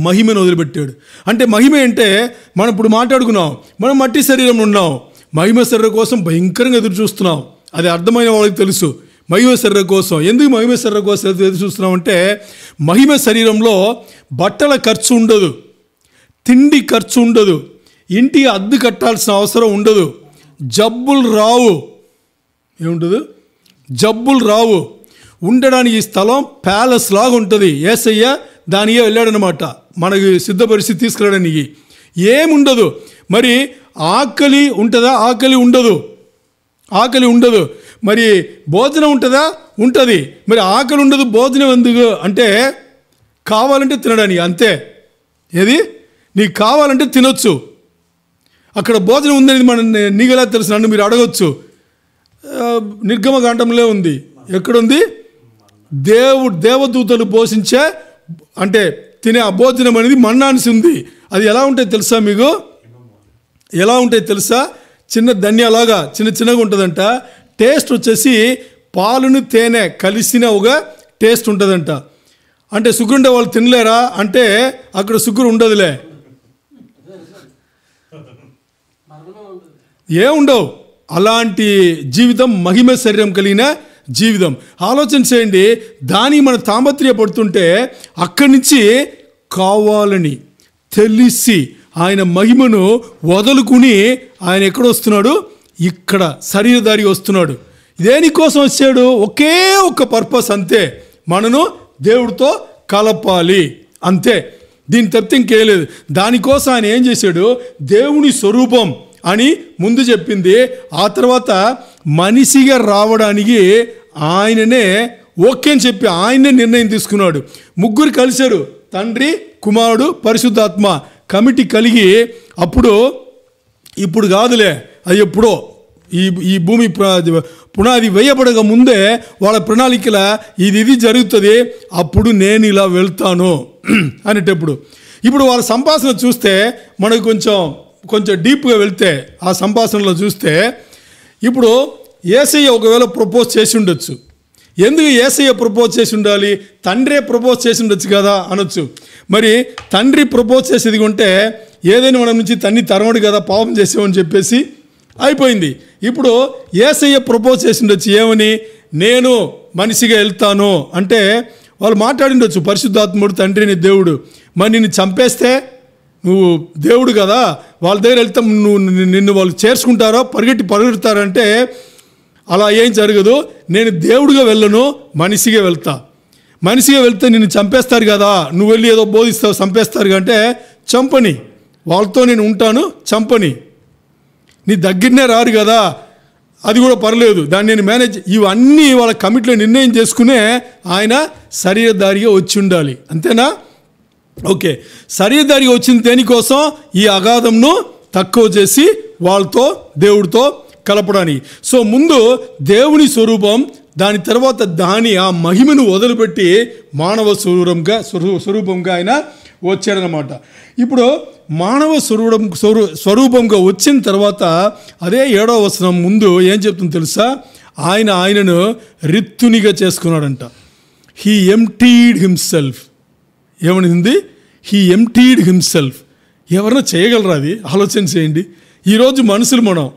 మహిమను వదిలిపెట్టాడు. అంటే మహిమ అంటే మనం ఇప్పుడు మాట్లాడుకున్నాం, మనం మట్టి శరీరంలో ఉన్నాం, మహిమ శరీరం కోసం భయంకరంగా ఎదురు చూస్తున్నాం. అది అర్థమైన వాళ్ళకి తెలుసు. మహిమ శరీరం కోసం ఎందుకు మహిమ శరీరం కోసం ఎదురు చూస్తున్నాం అంటే మహిమ శరీరంలో బట్టల ఖర్చు ఉండదు, తిండి ఖర్చు ఉండదు, ఇంటికి అద్దె కట్టాల్సిన అవసరం ఉండదు, జబ్బులు రావు. ఏముండదు? జబ్బులు రావు. ఉండడానికి ఈ స్థలం ప్యాలెస్ లాగా ఉంటుంది. యేసయ్య దానికే వెళ్ళాడనమాట, మనకి సిద్ధపరిచి తీసుకురావడానికి. ఏముండదు. మరి ఆకలి ఉంటుందా? ఆకలి ఉండదు. ఆకలి ఉండదు. మరి భోజనం ఉంటుందా? ఉంటుంది. మరి ఆకలి ఉండదు, భోజనం ఎందుకు అంటే కావాలంటే తినడానికి, అంతే. ఏది నీకు కావాలంటే తినొచ్చు. అక్కడ భోజనం ఉందనేది మనం నీకెలా తెలుసు? నన్ను మీరు అడగచ్చు. నిర్గమకాండంలో ఉంది. ఎక్కడుంది? దేవదూతలు పోషించే అంటే తినే ఆ భోజనం అనేది మన్నాన్సి ఉంది. అది ఎలా ఉంటాయి తెలుసా మీకు? ఎలా ఉంటాయి తెలుసా? చిన్న ధన్యాలాగా చిన్నగా ఉంటుందంట. టేస్ట్ వచ్చేసి పాలును తేనె కలిసిన ఒక టేస్ట్ ఉంటుందంట. అంటే షుగర్ ఉండే వాళ్ళు తినలేరా అంటే అక్కడ షుగర్ ఉండదులే, ఏముండవు. అలాంటి జీవితం మహిమ శరీరం కలిగిన జీవితం. ఆలోచన చేయండి, దానికి మనం తాపత్రయపడుతుంటే అక్కడి నుంచి కావాలని తెలిసి ఆయన మహిమను వదులుకుని ఆయన ఎక్కడ వస్తున్నాడు, ఇక్కడ శరీరధారి వస్తున్నాడు. దేనికోసం వచ్చాడు? ఒకే ఒక్క పర్పస్, అంతే, మనను దేవుడితో కలపాలి, అంతే. దీని తప్పితే ఇంకేలేదు. దానికోసం ఆయన ఏం చేశాడు? దేవుని స్వరూపం అని ముందు చెప్పింది. ఆ తర్వాత మనిషిగా రావడానికి ఆయననే ఓకే అని చెప్పి ఆయనే నిర్ణయం తీసుకున్నాడు. ముగ్గురు కలిశారు, తండ్రి, కుమారుడు, పరిశుద్ధాత్మ కమిటీ కలిగి. అప్పుడు ఇప్పుడు కాదులే, అది ఎప్పుడో ఈ భూమి పునాది వేయబడక ముందే వాళ్ళ ప్రణాళికల ఇది జరుగుతుంది, అప్పుడు నేను ఇలా వెళ్తాను అనేటప్పుడు. ఇప్పుడు వాళ్ళ సంభాషణ చూస్తే మనకు కొంచెం డీప్గా వెళ్తే ఆ సంభాషణలో చూస్తే, ఇప్పుడు యేసయ్య ఒకవేళ ప్రపోజ్ చేసి ఉండొచ్చు. ఎందుకు యేసయ్య ప్రపోజ్ చేసి ఉండాలి? తండ్రే ప్రపోజ్ చేసి ఉండొచ్చు కదా అనొచ్చు. మరి తండ్రి ప్రపోజ్ చేసేది ఉంటే ఏదైనా మనం నుంచి తన్ని తరమడు కదా, పాపం చేసామని చెప్పేసి అయిపోయింది. ఇప్పుడు యేసయ్య ప్రపోజ్ చేసి ఉండొచ్చు, ఏమని? నేను మనిషిగా వెళ్తాను అంటే వాళ్ళు మాట్లాడిండొచ్చు. పరిశుద్ధాత్ముడు, తండ్రిని, దేవుడు. మరి నిన్ను చంపేస్తే నువ్వు దేవుడు కదా, వాళ్ళ దగ్గర వెళ్తాం, నిన్ను వాళ్ళు చేర్చుకుంటారో పరిగెడతారంటే అలా ఏం జరగదు. నేను దేవుడిగా వెళ్ళను, మనిషిగా వెళ్తా. మనిషిగా వెళ్తే నిన్ను చంపేస్తారు కదా, నువ్వు వెళ్ళి ఏదో బోధిస్తావు, చంపేస్తారు అంటే చంపని, వాళ్ళతో నేను ఉంటాను, చంపని. నీ దగ్గరనే రారు కదా, అది కూడా పర్లేదు, దాన్ని నేను మేనేజ్. ఇవన్నీ వాళ్ళ కమిటీలో నిర్ణయం చేసుకునే ఆయన శరీరధారిగా వచ్చి ఉండాలి, అంతేనా? ఓకే, శరీరధారిగా వచ్చింది దేనికోసం? ఈ అగాధంను తక్కువ చేసి వాళ్ళతో దేవుడితో కలపడానికి. సో ముందు దేవుని స్వరూపం, దాని తర్వాత ఆ మహిమను వదిలిపెట్టి మానవ స్వరూపంగా ఆయన వచ్చాడనమాట. ఇప్పుడు మానవ స్వరూపంగా వచ్చిన తర్వాత అదే 7వ వచనం ముందు ఏం చెప్తుందో తెలుసా? ఆయనను రిత్తునిగా చేసుకున్నాడంట. He emptied himself. ఏమనింది? He emptied himself. ఎవరైనా చేయగలరా అది? ఆలోచన చేయండి. ఈరోజు మనుషులు మనం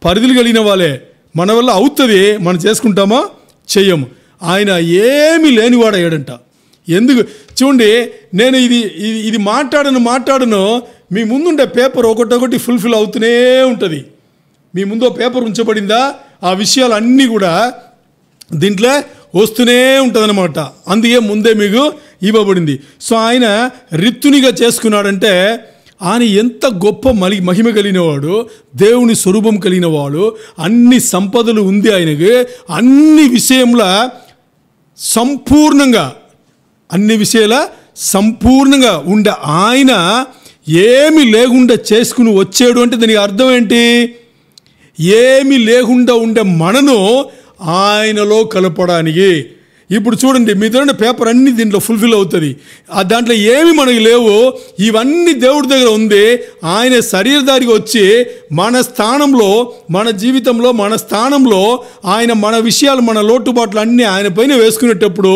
పరిధులు కలిగిన వాళ్ళే, మన వల్ల అవుతుంది, మనం చేసుకుంటామా? చెయ్యము. ఆయన ఏమీ లేనివాడయ్యాడంట. ఎందుకు చూడండి, నేను ఇది మాట్లాడను, మీ ముందుండే పేపర్ ఒకటొకటి ఫుల్ఫిల్ అవుతూనే ఉంటుంది. మీ ముందు పేపర్ ఉంచబడిందా, ఆ విషయాలన్నీ కూడా దీంట్లో వస్తూనే ఉంటుందన్నమాట. అందుకే ముందే మీకు ఇవ్వబడింది. సో ఆయన రిత్తునిగా చేసుకున్నాడంటే ఆయన ఎంత గొప్ప మహిమ కలిగినవాడు, దేవుని స్వరూపం కలిగినవాడు, అన్ని సంపదలు ఉంది ఆయనకి, అన్ని విషయంలో సంపూర్ణంగా, అన్ని విషయాల సంపూర్ణంగా ఉండే ఆయన ఏమి లేకుండా చేసుకుని వచ్చాడు అంటే దానికి అర్థం ఏంటి? ఏమి లేకుండా ఉండే మనను ఆయనలో కలపడానికి. ఇప్పుడు చూడండి, మీ దగ్గర పేపర్ అన్నీ దీంట్లో ఫుల్ఫిల్ అవుతుంది, దాంట్లో ఏమి మనకి లేవు, ఇవన్నీ దేవుడి దగ్గర ఉంది. ఆయన శరీరధారిగా వచ్చి మన స్థానంలో, మన జీవితంలో, మన స్థానంలో ఆయన మన విషయాలు, మన లోటుబాట్లు అన్నీ ఆయన పైన వేసుకునేటప్పుడు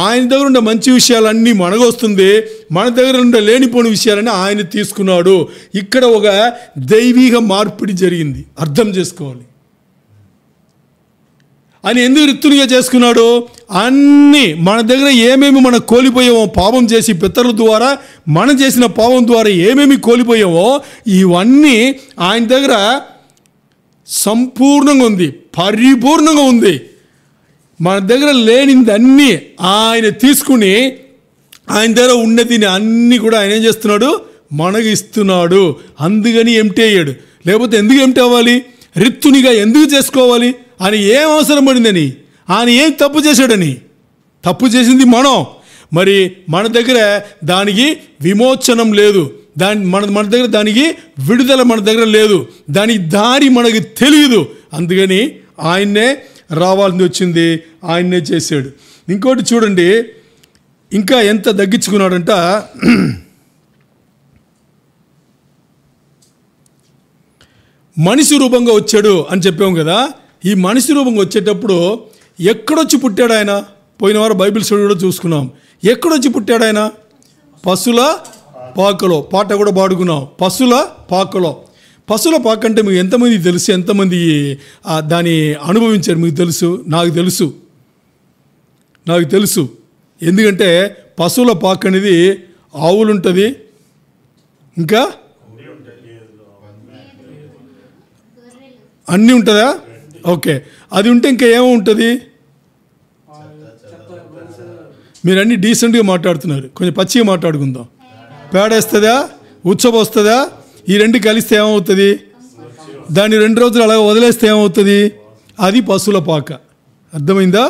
ఆయన దగ్గర ఉండే మంచి విషయాలన్నీ మనకు వస్తుంది, మన దగ్గర ఉండే లేనిపోని విషయాలన్నీ ఆయన తీసుకున్నాడు. ఇక్కడ ఒక దైవీక మార్పిడి జరిగింది, అర్థం చేసుకోవాలి. ఆయన ఎందుకు రిత్తునిగా చేసుకున్నాడు? అన్నీ మన దగ్గర ఏమేమి మనం కోల్పోయామో పాపం చేసి, పితరుల ద్వారా మనం చేసిన పాపం ద్వారా ఏమేమి కోల్పోయామో ఇవన్నీ ఆయన దగ్గర సంపూర్ణంగా ఉంది, పరిపూర్ణంగా ఉంది. మన దగ్గర లేనిది అన్నీ ఆయన తీసుకుని ఆయన దగ్గర ఉన్నది అన్నీ కూడా ఆయన ఏం చేస్తున్నాడు? మనకి ఇస్తున్నాడు. అందుకని ఎంప్టీ అయ్యాడు. లేకపోతే ఎందుకు ఎంప్టీ అవ్వాలి? రిత్తునిగా ఎందుకు చేసుకోవాలి? ఆయన ఏం అవసరం పడిందని, ఆయన ఏం తప్పు చేశాడని? తప్పు చేసింది మనం. మరి మన దగ్గర దానికి విమోచనం లేదు, మన దగ్గర దానికి విడుదల మన దగ్గర లేదు, దానికి దారి మనకి తెలియదు. అందుకని ఆయన్నే రావాల్సి వచ్చింది, ఆయన్నే చేశాడు. ఇంకోటి చూడండి, ఇంకా ఎంత తగ్గించుకున్నాడంట. మనిషి రూపంగా వచ్చాడు అని చెప్పాము కదా. ఈ మనిషి రూపంగా వచ్చేటప్పుడు ఎక్కడొచ్చి పుట్టాడు ఆయన? పోయిన వారం బైబిల్ స్టడీ కూడా చూసుకున్నాం. ఎక్కడొచ్చి పుట్టాడు ఆయన? పశుల పాకలో. పాట కూడా పాడుకున్నాం, పశుల పాకలో. పశుల పాక అంటే మీకు ఎంతమంది తెలుసు? ఎంతమంది దాన్ని అనుభవించారు? మీకు తెలుసు? నాకు తెలుసు. ఎందుకంటే పశువుల పాక అనేది ఆవులు ఉంటుంది, ఇంకా అన్నీ ఉంటుందా? ఓకే, అది ఉంటే ఇంకా ఏమో ఉంటుంది? మీరు అన్నీ డీసెంట్గా మాట్లాడుతున్నారు, కొంచెం పచ్చిగా మాట్లాడుకుందాం. పేడ వేస్తుందా? ఉచ్చబ వస్తుందా? ఈ రెండు కలిస్తే ఏమవుతుంది? దాన్ని 2 రోజులు అలాగ వదిలేస్తే ఏమవుతుంది? అది పశువుల పాక. అర్థమైందా?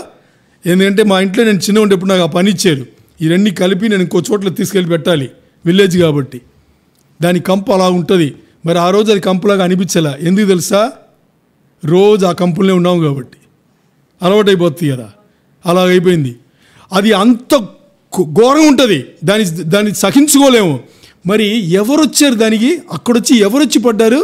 ఎందుకంటే మా ఇంట్లో నేను చిన్న ఉండేప్పుడు నాకు ఆ పని ఇచ్చారు. ఈ రెండు కలిపి నేను ఇంకో చోట్ల తీసుకెళ్ళి పెట్టాలి, విలేజ్ కాబట్టి. దాని కంపు అలా ఉంటుంది. మరి ఆ రోజు అది కంపులాగా అనిపించలే. ఎందుకు తెలుసా? రోజు ఆ కంపులనే ఉన్నాము కాబట్టి అలవాటైపోతుంది కదా, అలాగైపోయింది. అది అంత ఘోరంగా ఉంటుంది, దాన్ని సహించుకోలేము. మరి ఎవరు వచ్చారు దానికి? అక్కడొచ్చి ఎవరొచ్చి పడ్డారు?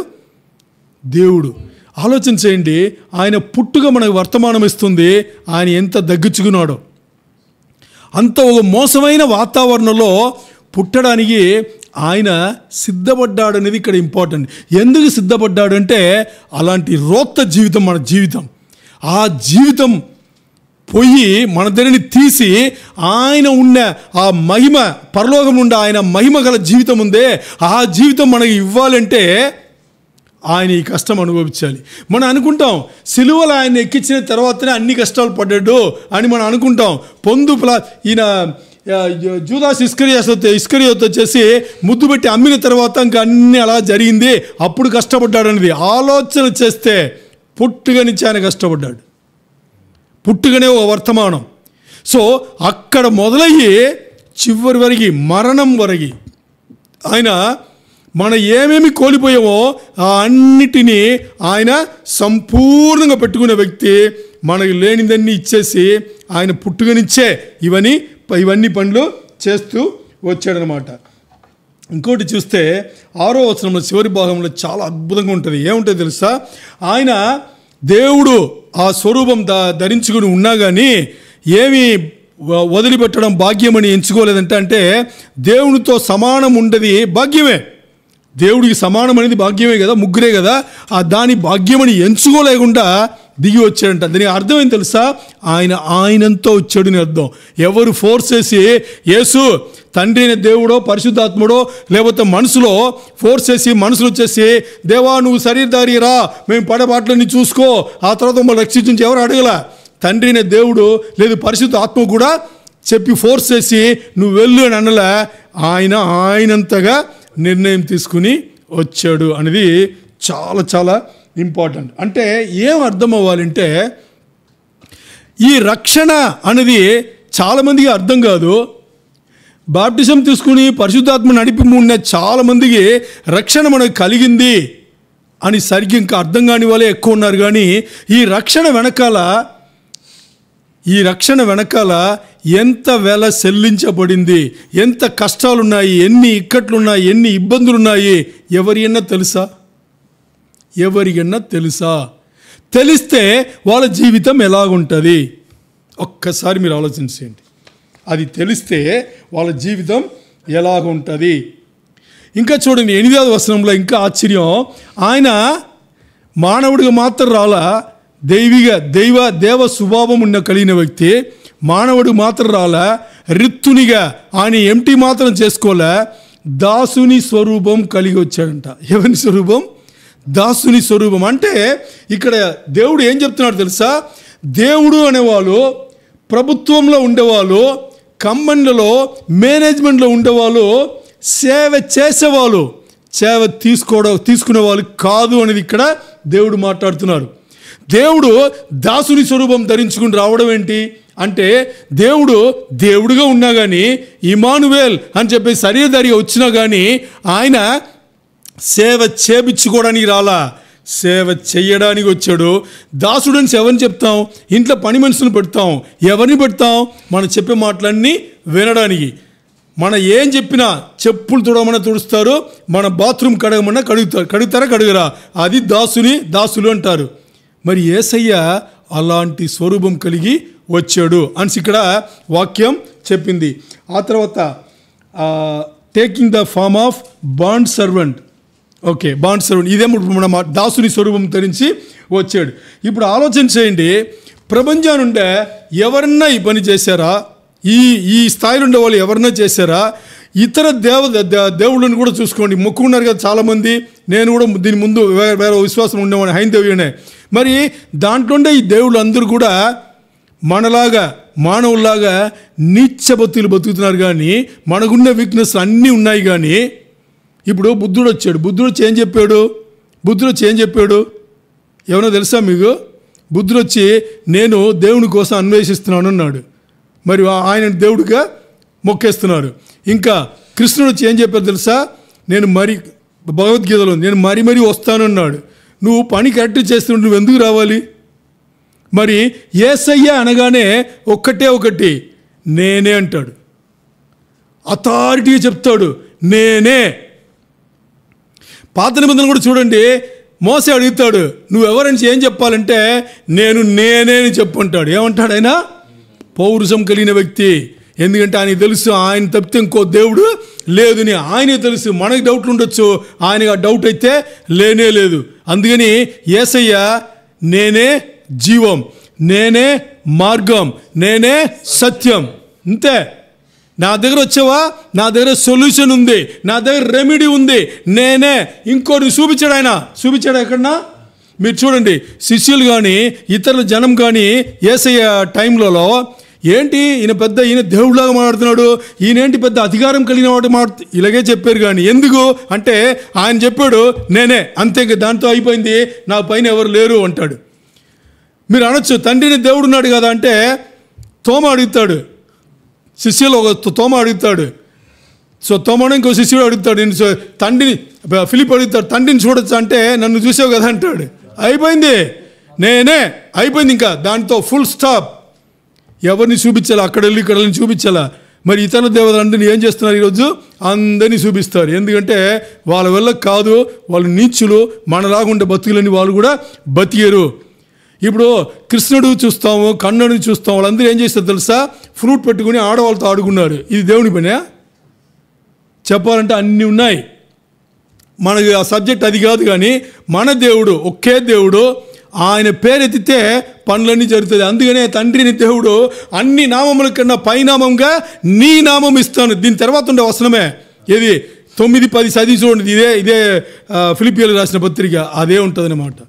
దేవుడు. ఆలోచన చేయండి, ఆయన పుట్టుగా మనకు వర్తమానం ఇస్తుంది. ఆయన ఎంత దగ్గుచుకున్నాడో. అంత ఒక మోసమైన వాతావరణంలో పుట్టడానికి ఆయన సిద్ధపడ్డాడు అనేది ఇక్కడ ఇంపార్టెంట్. ఎందుకు సిద్ధపడ్డాడు అంటే అలాంటి రోక్త జీవితం మన జీవితం. ఆ జీవితం పోయి మన దగ్గరని తీసి ఆయన ఉన్న ఆ మహిమ, పరలోకం నుండి ఆయన మహిమ గల జీవితం ఉందే, ఆ జీవితం మనకి ఇవ్వాలంటే ఆయన ఈ కష్టం అనుభవించాలి. మనం అనుకుంటాం సిలువలో ఆయన ఎక్కించిన తర్వాతనే అన్ని కష్టాలు పడ్డాడు అని మనం అనుకుంటాం. ఈయన జూదాస్ ఇస్కరియోత్ వచ్చేసి ముద్దు పెట్టి అమ్మిన తర్వాత ఇంకా అన్నీ అలా జరిగింది, అప్పుడు కష్టపడ్డాడు అనేది ఆలోచన చేస్తే పుట్టుక నుంచి ఆయన కష్టపడ్డాడు. పుట్టుకనే ఒక వర్తమానం. సో అక్కడ మొదలయ్యి చివరి వరకు, మరణం వరకు ఆయన మనం ఏమేమి కోల్పోయామో ఆ అన్నిటినీ ఆయన సంపూర్ణంగా పెట్టుకునే వ్యక్తి. మనకు లేనిదన్నీ ఇచ్చేసి ఆయన పుట్టుకనిచ్చే ఇవన్నీ పనులు చేస్తూ వచ్చాడనమాట. ఇంకోటి చూస్తే 6వ వచనంలో చివరి భాగంలో చాలా అద్భుతంగా ఉంటుంది. ఏముంటుంది తెలుసా? ఆయన దేవుడు ఆ స్వరూపం ధరించుకుని ఉన్నా కానీ ఏమి వదిలిపెట్టడం భాగ్యమని ఎంచుకోలేదంటే, అంటే దేవునితో సమానం ఉండదు భాగ్యమే. దేవుడికి సమానం అనేది భాగ్యమే కదా, ముగ్గురే కదా. ఆ దాని భాగ్యమని ఎంచుకోలేకుండా దిగి వచ్చాడంట. దానికి అర్థం ఏం తెలుసా? ఆయనంతో వచ్చాడు అని అర్థం. ఎవరు ఫోర్స్ చేసి యేసు తండ్రి అయిన దేవుడో పరిశుద్ధాత్ముడో లేకపోతే మనసులో ఫోర్స్ చేసి మనుషులు వచ్చేసి దేవా నువ్వు శరీరధారి రా, మేము పడబాట్లని చూసుకో, ఆ తర్వాత మమ్మల్ని రక్షించి ఎవరు అడగల. తండ్రి అయిన దేవుడు లేదు పరిశుద్ధ ఆత్మ కూడా చెప్పి ఫోర్స్ చేసి నువ్వు వెళ్ళు అని అనలే. ఆయనంతగా నిర్ణయం తీసుకుని వచ్చాడు అనేది చాలా చాలా ఇంపార్టెంట్. అంటే ఏం అర్థం అవ్వాలంటే, ఈ రక్షణ అనేది చాలామందికి అర్థం కాదు. బాప్టిజం తీసుకుని పరిశుద్ధాత్మ నడిపి ఉన్న చాలామందికి రక్షణ మనకు కలిగింది అని సరిగ్గా ఇంకా అర్థం కాని వాళ్ళే ఎక్కువ ఉన్నారు. కానీ ఈ రక్షణ వెనకాల ఎంత వెల చెల్లించబడింది, ఎంత కష్టాలున్నాయి, ఎన్ని ఇక్కట్లున్నాయి, ఎన్ని ఇబ్బందులున్నాయి ఎవరికన్నా తెలుసా? తెలిస్తే వాళ్ళ జీవితం ఎలాగుంటుంది ఒక్కసారి మీరు ఆలోచించండి. అది తెలిస్తే వాళ్ళ జీవితం ఎలాగుంటుంది. ఇంకా చూడండి 8వ వచనంలో ఇంకా ఆశ్చర్యం. ఆయన మానవుడిగా మాత్రం రాలా, దేవ స్వభావం ఉన్న కలిగిన వ్యక్తి. మానవుడు మాత్రం రాలా, రిత్తునిగా ఆయన ఎంటి మాత్రం చేసుకోలే, దాసుని స్వరూపం కలిగి వచ్చాడంట. ఎవరి స్వరూపం? దాసుని స్వరూపం. అంటే ఇక్కడ దేవుడు ఏం చెప్తున్నాడు తెలుసా? దేవుడు అనేవాళ్ళు ప్రభుత్వంలో ఉండేవాళ్ళు, కంపెనీలలో మేనేజ్మెంట్లో ఉండేవాళ్ళు, సేవ చేసేవాళ్ళు, సేవ తీసుకునే వాళ్ళు కాదు అనేది ఇక్కడ దేవుడు మాట్లాడుతున్నారు. దేవుడు దాసుని స్వరూపం ధరించుకుని రావడం ఏంటి అంటే, దేవుడుగా ఉన్నా కానీ, ఇమానువేల్ అని చెప్పి శరీరధారిగా వచ్చినా కానీ ఆయన సేవ చేపించుకోవడానికి రాలా, సేవ చేయడానికి వచ్చాడు. దాసుడని ఎవరిని చెప్తాం? ఇంట్లో పని మనుషులను పెడతాం. ఎవరిని పెడతాం? మనం చెప్పే మాటలన్నీ వినడానికి. మన ఏం చెప్పినా చెప్పులు తుడమన్నా తుడుస్తారు, మన బాత్రూమ్ కడగమన్నా కడుగుతారా కడుగురా, అది దాసులు అంటారు. మరి యేసయ్య అలాంటి స్వరూపం కలిగి వచ్చాడు అని ఇక్కడ వాక్యం చెప్పింది. ఆ తర్వాత taking the form of bond servant. Okay, bond servant ఇదేమో మన దాసుని స్వరూపం ధరించి వచ్చాడు. ఇప్పుడు ఆలోచన చేయండి, ప్రపంచం నుండే ఎవరన్నా ఈ పని చేశారా? ఈ స్థాయిలో ఉండే వాళ్ళు ఎవరన్నా చేశారా? ఇతర దేవుళ్ళని కూడా చూసుకోండి, మొక్కుకున్నారు కదా చాలామంది. నేను కూడా దీని ముందు వేరే విశ్వాసం ఉండేవాడిని, హైందవ్యనే. మరి దాంట్లోనే ఈ దేవుళ్ళు అందరూ కూడా మనలాగా మానవుల్లాగా నీచ బతుకుతున్నారు. కానీ మనకున్న వీక్నెస్ అన్నీ ఉన్నాయి. కానీ ఇప్పుడు బుద్ధుడు వచ్చి ఏం చెప్పాడు? ఏమన్నా తెలుసా మీకు? బుద్ధుడు వచ్చి నేను దేవుని కోసం అన్వేషిస్తున్నాను అన్నాడు. మరి ఆయన దేవుడిగా మొక్కేస్తున్నారు. ఇంకా కృష్ణుడు వచ్చి ఏం చెప్పారు తెలుసా? భగవద్గీతలో నేను మరీ వస్తానన్నాడు. నువ్వు పని కరెక్ట్ చేస్తున్నావు, నువ్వు ఎందుకు రావాలి? మరి యేసయ్య అనగానే ఒకటి నేనే అంటాడు, అథారిటీగా చెప్తాడు నేనే. పాత నిబంధనలు కూడా చూడండి, మోసే అడుగుతాడు నువ్వెవరని ఏం చెప్పాలంటే నేనే అని చెప్పంటాడు. ఏమంటాడు ఆయన? పౌరుషం కలిగిన వ్యక్తి. ఎందుకంటే ఆయనకు తెలుసు ఆయన తప్పితే ఇంకో దేవుడు లేదని. ఆయనే తెలుసు. మనకి డౌట్లు ఉండొచ్చు, ఆయనకు ఆ డౌట్ అయితే లేనే లేదు. అందుకని యేసయ్య నేనే జీవం, నేనే మార్గం, నేనే సత్యం. అంతే. నా దగ్గర వచ్చావా, నా దగ్గర సొల్యూషన్ ఉంది, నా దగ్గర రెమెడీ ఉంది, నేనే. ఇంకోటి చూపించాడు ఎక్కడన్నా? మీరు చూడండి, శిష్యులు కానీ ఇతరుల జనం కానీ యేసయ్య టైంలలో ఏంటి ఈయన దేవుడిలాగా మాట్లాడుతున్నాడు, ఈయనేంటి పెద్ద అధికారం కలిగిన వాడు ఇలాగే చెప్పారు. కానీ ఎందుకు అంటే ఆయన చెప్పాడు నేనే, అంతే, దాంతో అయిపోయింది, నా పైన ఎవరు లేరు అంటాడు. మీరు అనొచ్చు తండ్రిని దేవుడు ఉన్నాడు కదా అంటే, తోమ అడుగుతాడు, శిష్యులు ఒక తోమ అడుగుతాడు. సో తోమను ఇంకో శిష్యుడు అడుగుతాడు, నేను తండ్రిని, ఫిలిప్ అడుగుతాడు తండ్రిని చూడొచ్చు అంటే నన్ను చూసావు కదా అంటాడు. అయిపోయింది, నేనే, అయిపోయింది. ఇంకా దాంతో ఫుల్ స్టాప్. ఎవరిని చూపించాలా? అక్కడ వెళ్ళి చూపించాలా? మరి ఇతర దేవతలందరినీ ఏం చేస్తున్నారు ఈరోజు? అందరినీ చూపిస్తారు. ఎందుకంటే వాళ్ళ వల్ల కాదు, వాళ్ళు నీచులు, మనలాగుండే బతుకులని వాళ్ళు కూడా బతికేరు. ఇప్పుడు కృష్ణుడు చూస్తాము, కన్నడుని చూస్తాము, వాళ్ళందరూ ఏం చేస్తారు తెలుసా? ఫ్రూట్ పెట్టుకుని ఆడవాళ్ళతో ఆడుకున్నారు. ఇది దేవుని పనే? చెప్పాలంటే అన్నీ ఉన్నాయి. మనకి ఆ సబ్జెక్ట్ అది కాదు. కానీ మన దేవుడు ఒకే దేవుడు, ఆయన పేరెత్తితే పనులన్నీ జరుగుతుంది. అందుకనే తండ్రిని దేవుడు అన్ని నామముల కన్నా పైనామంగా నీ నామం ఇస్తాను. దీని తర్వాత ఉండే వచనమే ఇది 9-10 చదివి చూడండి. ఇదే ఫిలిపియన్లకు రాసిన పత్రిక, అదే ఉంటుంది అన్నమాట.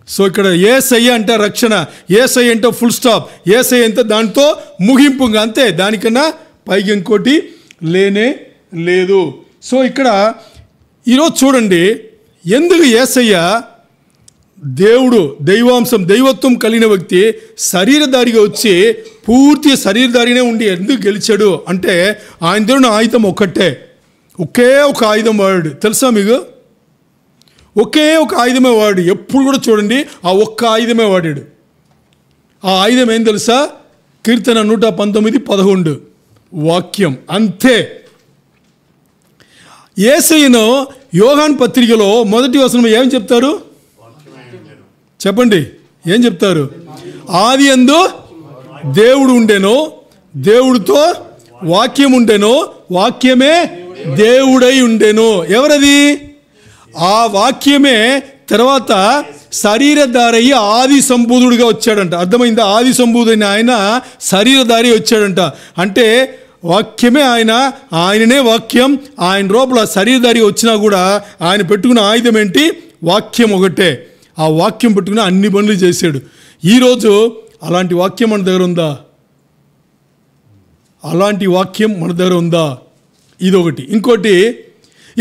సో ఇక్కడ యేసయ్య అంటే రక్షణ, యేసయ్య అంటే ఫుల్ స్టాప్, యేసయ్య అంటే దాంతో ముగింపు, అంతే, దానికన్నా పైకి ఇంకోటి లేనే లేదు. సో ఇక్కడ ఈరోజు చూడండి, ఎందుకు యేసయ్య దేవుడు, దైవాంశం, దైవత్వం కలిగిన వ్యక్తి శరీరధారిగా వచ్చి పూర్తి శరీరధారినే ఉండి ఎందుకు గెలిచాడు అంటే ఆయన దేవుని ఆయుధం ఒకే ఒక ఆయుధం వాడాడు. తెలుసా మీకు? ఒకే ఒక ఆయుధమే వాడు. ఎప్పుడు కూడా చూడండి ఆ ఒక్క ఆయుధమే వాడాడు. ఆ ఆయుధం ఏం తెలుసా? కీర్తన 119:11 వాక్యం. అంతే. యేసయ్యను యోహాను పత్రికలో మొదటి వచనం ఏం చెప్తారు చెప్పండి? ఏం చెప్తారు? ఆది యందు దేవుడు ఉండెను, దేవుడితో వాక్యం ఉండెను, వాక్యమే దేవుడై ఉండెను. ఎవరది? ఆ వాక్యమే తర్వాత శరీరధారయ్యి ఆది సంబూధుడిగా వచ్చాడంట. అర్థమైందా? ఆది సంబూధుడైన ఆయన శరీరధారి వచ్చాడంట. అంటే వాక్యమే ఆయననే వాక్యం. ఆయన లోపల శరీరధారి వచ్చినా కూడా ఆయన పెట్టుకున్న ఆయుధం ఏంటి? వాక్యం ఒకటే. ఆ వాక్యం పెట్టుకుని అన్ని పనులు చేశాడు. ఈరోజు అలాంటి వాక్యం మన దగ్గర ఉందా? అలాంటి వాక్యం మన దగ్గర ఉందా? ఇదొకటి. ఇంకోటి,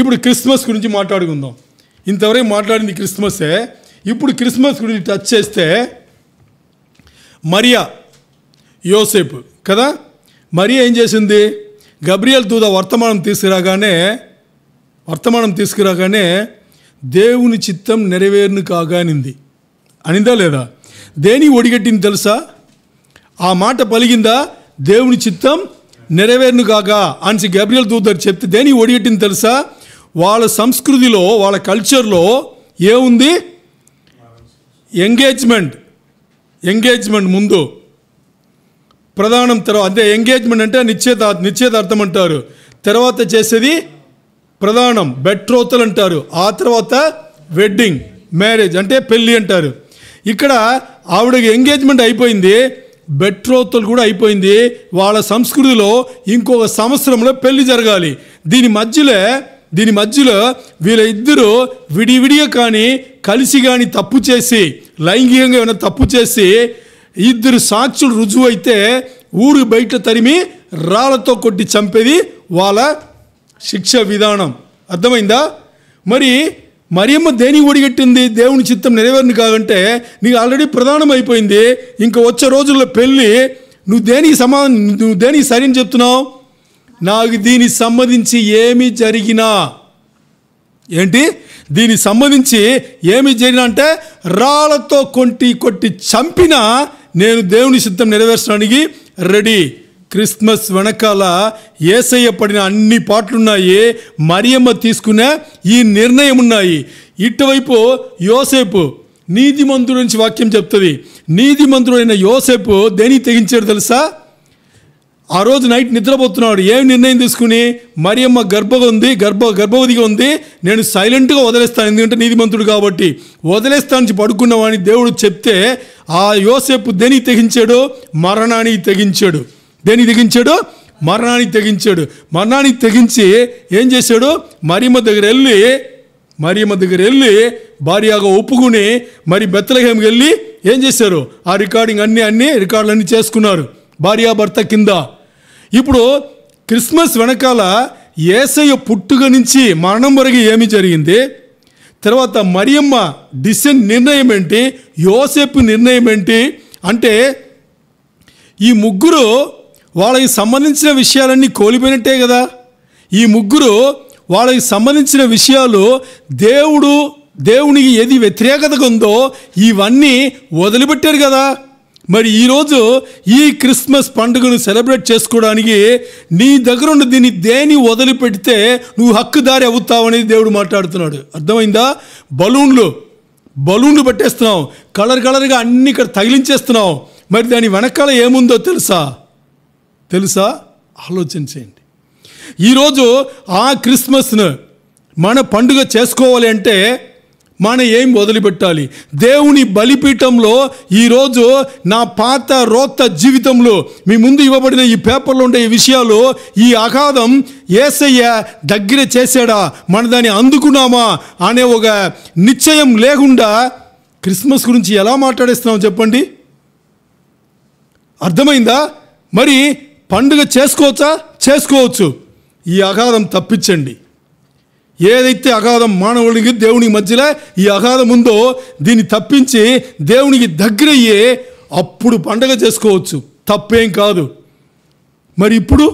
ఇప్పుడు క్రిస్మస్ గురించి మాట్లాడుకుందాం. ఇంతవరకు మాట్లాడింది క్రిస్మసే. ఇప్పుడు క్రిస్మస్ గురించి టచ్ చేస్తే మరియా, యోసేపు కదా. మరియా ఏం చేసింది? గబ్రియల్ దూత వర్తమానం తీసుకురాగానే దేవుని చిత్తం నెరవేరును కాగానింది. అనిందా లేదా? దేని ఒడిగట్టింది తెలుసా? ఆ మాట పలిగిందా? దేవుని చిత్తం నెరవేరును గాక అని గబ్రియల్ దూత చెప్తే దేని ఒడిగట్టింది తెలుసా? వాళ్ళ సంస్కృతిలో, వాళ్ళ కల్చర్లో ఏముంది? ఎంగేజ్మెంట్ ముందు, ప్రధానం తర్వాత. అంటే ఎంగేజ్మెంట్ అంటే నిశ్చయదార్థం అంటారు. తర్వాత చేసేది ప్రధానం, బెట్రోతలు అంటారు. ఆ తర్వాత వెడ్డింగ్, మ్యారేజ్ అంటే పెళ్ళి అంటారు. ఇక్కడ ఆవిడకి ఎంగేజ్మెంట్ అయిపోయింది, బెట్రోతలు కూడా అయిపోయింది. వాళ్ళ సంస్కృతిలో ఇంకొక సంవత్సరంలో పెళ్లి జరగాలి. దీని మధ్యలో వీళ్ళ ఇద్దరు విడివిడిగా కానీ కలిసి కానీ తప్పు చేసి, లైంగికంగా ఏమైనా తప్పు చేసి ఇద్దరు సాక్షులు రుజువు అయితే ఊరు బయట తరిమి రాళ్లతో కొట్టి చంపేది వాళ్ళ శిక్ష విధానం. అర్థమైందా? మరి మరియమ్మ దేనికి ఒడిగట్టింది? దేవుని చిత్తం నెరవేరును కాదంటే నీకు ఆల్రెడీ ప్రధానం అయిపోయింది, ఇంకా వచ్చే రోజుల్లో పెళ్ళి. నువ్వు దేనికి సరైన చెప్తున్నావు? నాకు దీనికి సంబంధించి ఏమి జరిగినా, ఏంటి దీనికి సంబంధించి ఏమి జరిగినా అంటే రాళ్లతో కొట్టి చంపినా నేను దేవుని చిత్తం నెరవేర్చడానికి రెడీ. క్రిస్మస్ వెనకాల యేసయ్య పడిన అన్ని పాటలున్నాయి, మరియమ్మ తీసుకునే ఈ నిర్ణయం ఉన్నాయి. ఇటువైపు యోసేపు నీతిమంతుడు నుంచి వాక్యం చెప్తుంది. నీతిమంతుడైన యోసేపు దేనికి తెగించాడు తెలుసా? ఆ రోజు నైట్ నిద్రపోతున్నాడు. ఏం నిర్ణయం తీసుకుని? మరియమ్మ గర్భవతిగా ఉంది, నేను సైలెంట్గా వదిలేస్తాను, ఎందుకంటే నీతిమంతుడు కాబట్టి వదిలేస్తాను పడుకున్నవాడిని దేవుడు చెప్తే ఆ యోసేపు దేనికి తెగించాడు? మరణానికి తెగించాడు. దేనికి తెగించాడు? మరణానికి తెగించాడు. మరణానికి తెగించి ఏం చేశాడు? మరియమ్మ దగ్గర వెళ్ళి భార్యగా ఒప్పుకుని మరి బెత్లెహేంకి వెళ్ళి ఏం చేశారు? ఆ రికార్డులన్నీ చేసుకున్నారు భార్యాభర్త కింద. ఇప్పుడు క్రిస్మస్ వెనకాల యేసయ్య పుట్టుక నుంచి మరణం వరకు ఏమి జరిగింది, తర్వాత మరియమ్మ నిర్ణయం ఏంటి, యోసేపు నిర్ణయం ఏంటి అంటే ఈ ముగ్గురు వాళ్ళకి సంబంధించిన విషయాలన్నీ కోల్పోయినట్టే కదా. ఈ ముగ్గురు వాళ్ళకి సంబంధించిన విషయాలు దేవునికి ఏది వ్యతిరేకతగా ఉందో ఇవన్నీ వదిలిపెట్టారు కదా. మరి ఈరోజు ఈ క్రిస్మస్ పండుగను సెలబ్రేట్ చేసుకోవడానికి నీ దగ్గర ఉన్న దేని వదిలిపెడితే నువ్వు హక్కుదారి అవుతావనేది దేవుడు మాట్లాడుతున్నాడు. అర్థమైందా? బలూన్లు పెట్టేస్తున్నావు, కలర్గా అన్ని ఇక్కడ తగిలించేస్తున్నావు. మరి దాని వెనకాల ఏముందో తెలుసా? ఆలోచన చేయండి. ఈరోజు ఆ క్రిస్మస్ను మన పండుగ చేసుకోవాలి అంటే మన ఏం వదిలిపెట్టాలి? దేవుని బలిపీఠంలో ఈరోజు నా పాత రోత జీవితంలో మీ ముందు ఇవ్వబడిన ఈ పేపర్లో ఉండే ఈ విషయాలు, ఈ అగాధం యేసయ్య దగ్గర చేశాడా, మన దాన్ని అందుకున్నామా అనే ఒక నిశ్చయం లేకుండా క్రిస్మస్ గురించి ఎలా మాట్లాడేస్తున్నాం చెప్పండి? అర్థమైందా? మరి పండుగ చేసుకోవచ్చు. ఈ అగాధం తప్పించండి. ఏదైతే అగాధం మానవుడికి దేవునికి మధ్యలో ఈ అగాధం ఉందో దీన్ని తప్పించి దేవునికి దగ్గరయ్యే అప్పుడు పండగ చేసుకోవచ్చు, తప్పేం కాదు. మరి ఇప్పుడు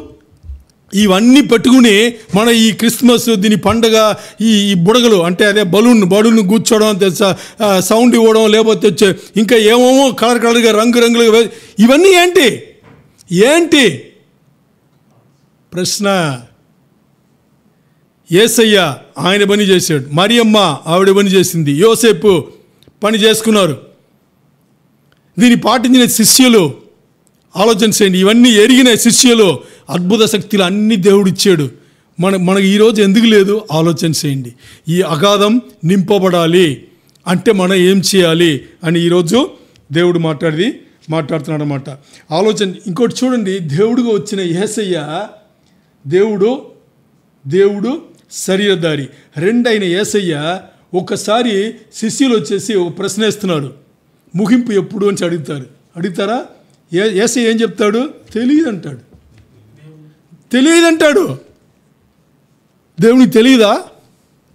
ఇవన్నీ పెట్టుకుని మన ఈ క్రిస్మస్ దీని పండగ ఈ బుడగలు అంటే అదే బలూన్ కూర్చోవడం, సౌండ్ ఇవ్వడం, లేకపోతే ఇంకా ఏమేమో కలర్గా రంగులుగా ఇవన్నీ ఏంటి ప్రశ్న? యేసయ్య ఆయన పని చేశాడు, మరియమ్మ ఆవిడ పని చేసింది, యోసేపు పని చేసుకున్నారు. దీన్ని పాటించిన శిష్యులు ఆలోచన చేయండి. ఇవన్నీ ఎరిగిన శిష్యులు అద్భుత శక్తులు అన్నీ దేవుడు ఇచ్చాడు. మనకు ఈరోజు ఎందుకు లేదు? ఆలోచన చేయండి. ఈ అగాధం నింపబడాలి అంటే మనం ఏం చేయాలి అని ఈరోజు దేవుడు మాట్లాడుతున్నాడు అన్నమాట. ఆలోచన ఇంకోటి చూడండి. దేవుడుగా వచ్చిన యేసయ్య దేవుడు శరీరధారి రెండైన యేసయ్య ఒకసారి శిష్యులు వచ్చేసి ఒక ప్రశ్న వేస్తున్నాడు, ముగింపు ఎప్పుడు అని అడుగుతారా? యేసయ్య ఏం చెప్తాడు? తెలియదంటాడు. దేవునికి తెలియదా?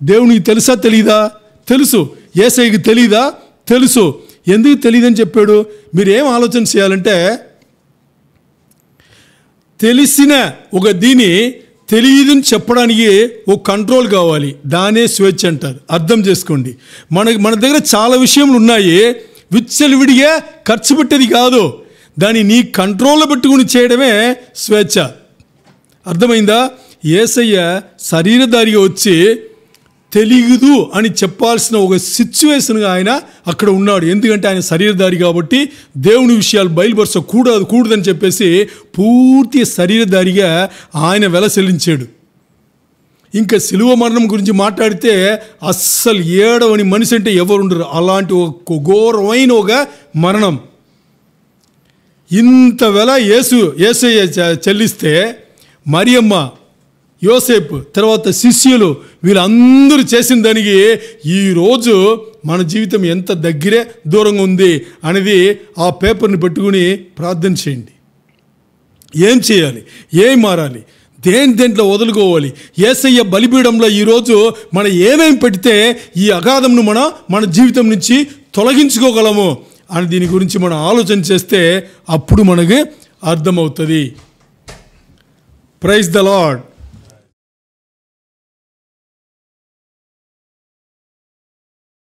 దేవునికి తెలుసా? తెలీదా? తెలుసు. యేసయ్యకి తెలీదా? తెలుసు. ఎందుకు తెలియదని చెప్పాడు? మీరేం ఆలోచన చేయాలంటే తెలిసిన ఒక దీని తెలియదని చెప్పడానికి ఒక కంట్రోల్ కావాలి. దానే స్వేచ్ఛ అంటారు. అర్థం చేసుకోండి. మన దగ్గర చాలా విషయములు ఉన్నాయి, విచ్చలవిడిగా ఖర్చు పెట్టేది కాదు. దాన్ని నీ కంట్రోల్లో పెట్టుకుని చేయడమే స్వేచ్ఛ. అర్థమైందా? యేసయ్య శరీరధారిగా వచ్చి తెలియదు అని చెప్పాల్సిన ఒక సిచ్యువేషన్గా ఆయన అక్కడ ఉన్నాడు. ఎందుకంటే ఆయన శరీరధారి కాబట్టి దేవుని విషయాలు బయలుపరచకూడదని చెప్పేసి పూర్తి శరీరధారిగా ఆయన వెలసెల్లించాడు. ఇంకా శిలువ మరణం గురించి మాట్లాడితే అస్సలు ఏడవని మనిషి అంటే ఎవరుండరు. అలాంటి ఒక ఘోరమైన ఒక మరణం. ఇంత వెల యేసయ్య చెల్లిస్తే మరియమ్మ, యోసేపు, తర్వాత శిష్యులు వీళ్ళందరూ చేసిన దానికి ఈరోజు మన జీవితం ఎంత దగ్గరే దూరంగా ఉంది అనేది ఆ పేపర్ని పెట్టుకుని ప్రార్థన చేయండి. ఏం చేయాలి, ఏం మారాలి, దేంట్లో వదులుకోవాలి, యేసయ్య బలిపీఠంలో ఈరోజు మనం ఏమేమి పెడితే ఈ అగాధంను మన జీవితం నుంచి తొలగించుకోగలము అని దీని గురించి మనం ఆలోచన చేస్తే అప్పుడు మనకి అర్థమవుతుంది. Praise the lord.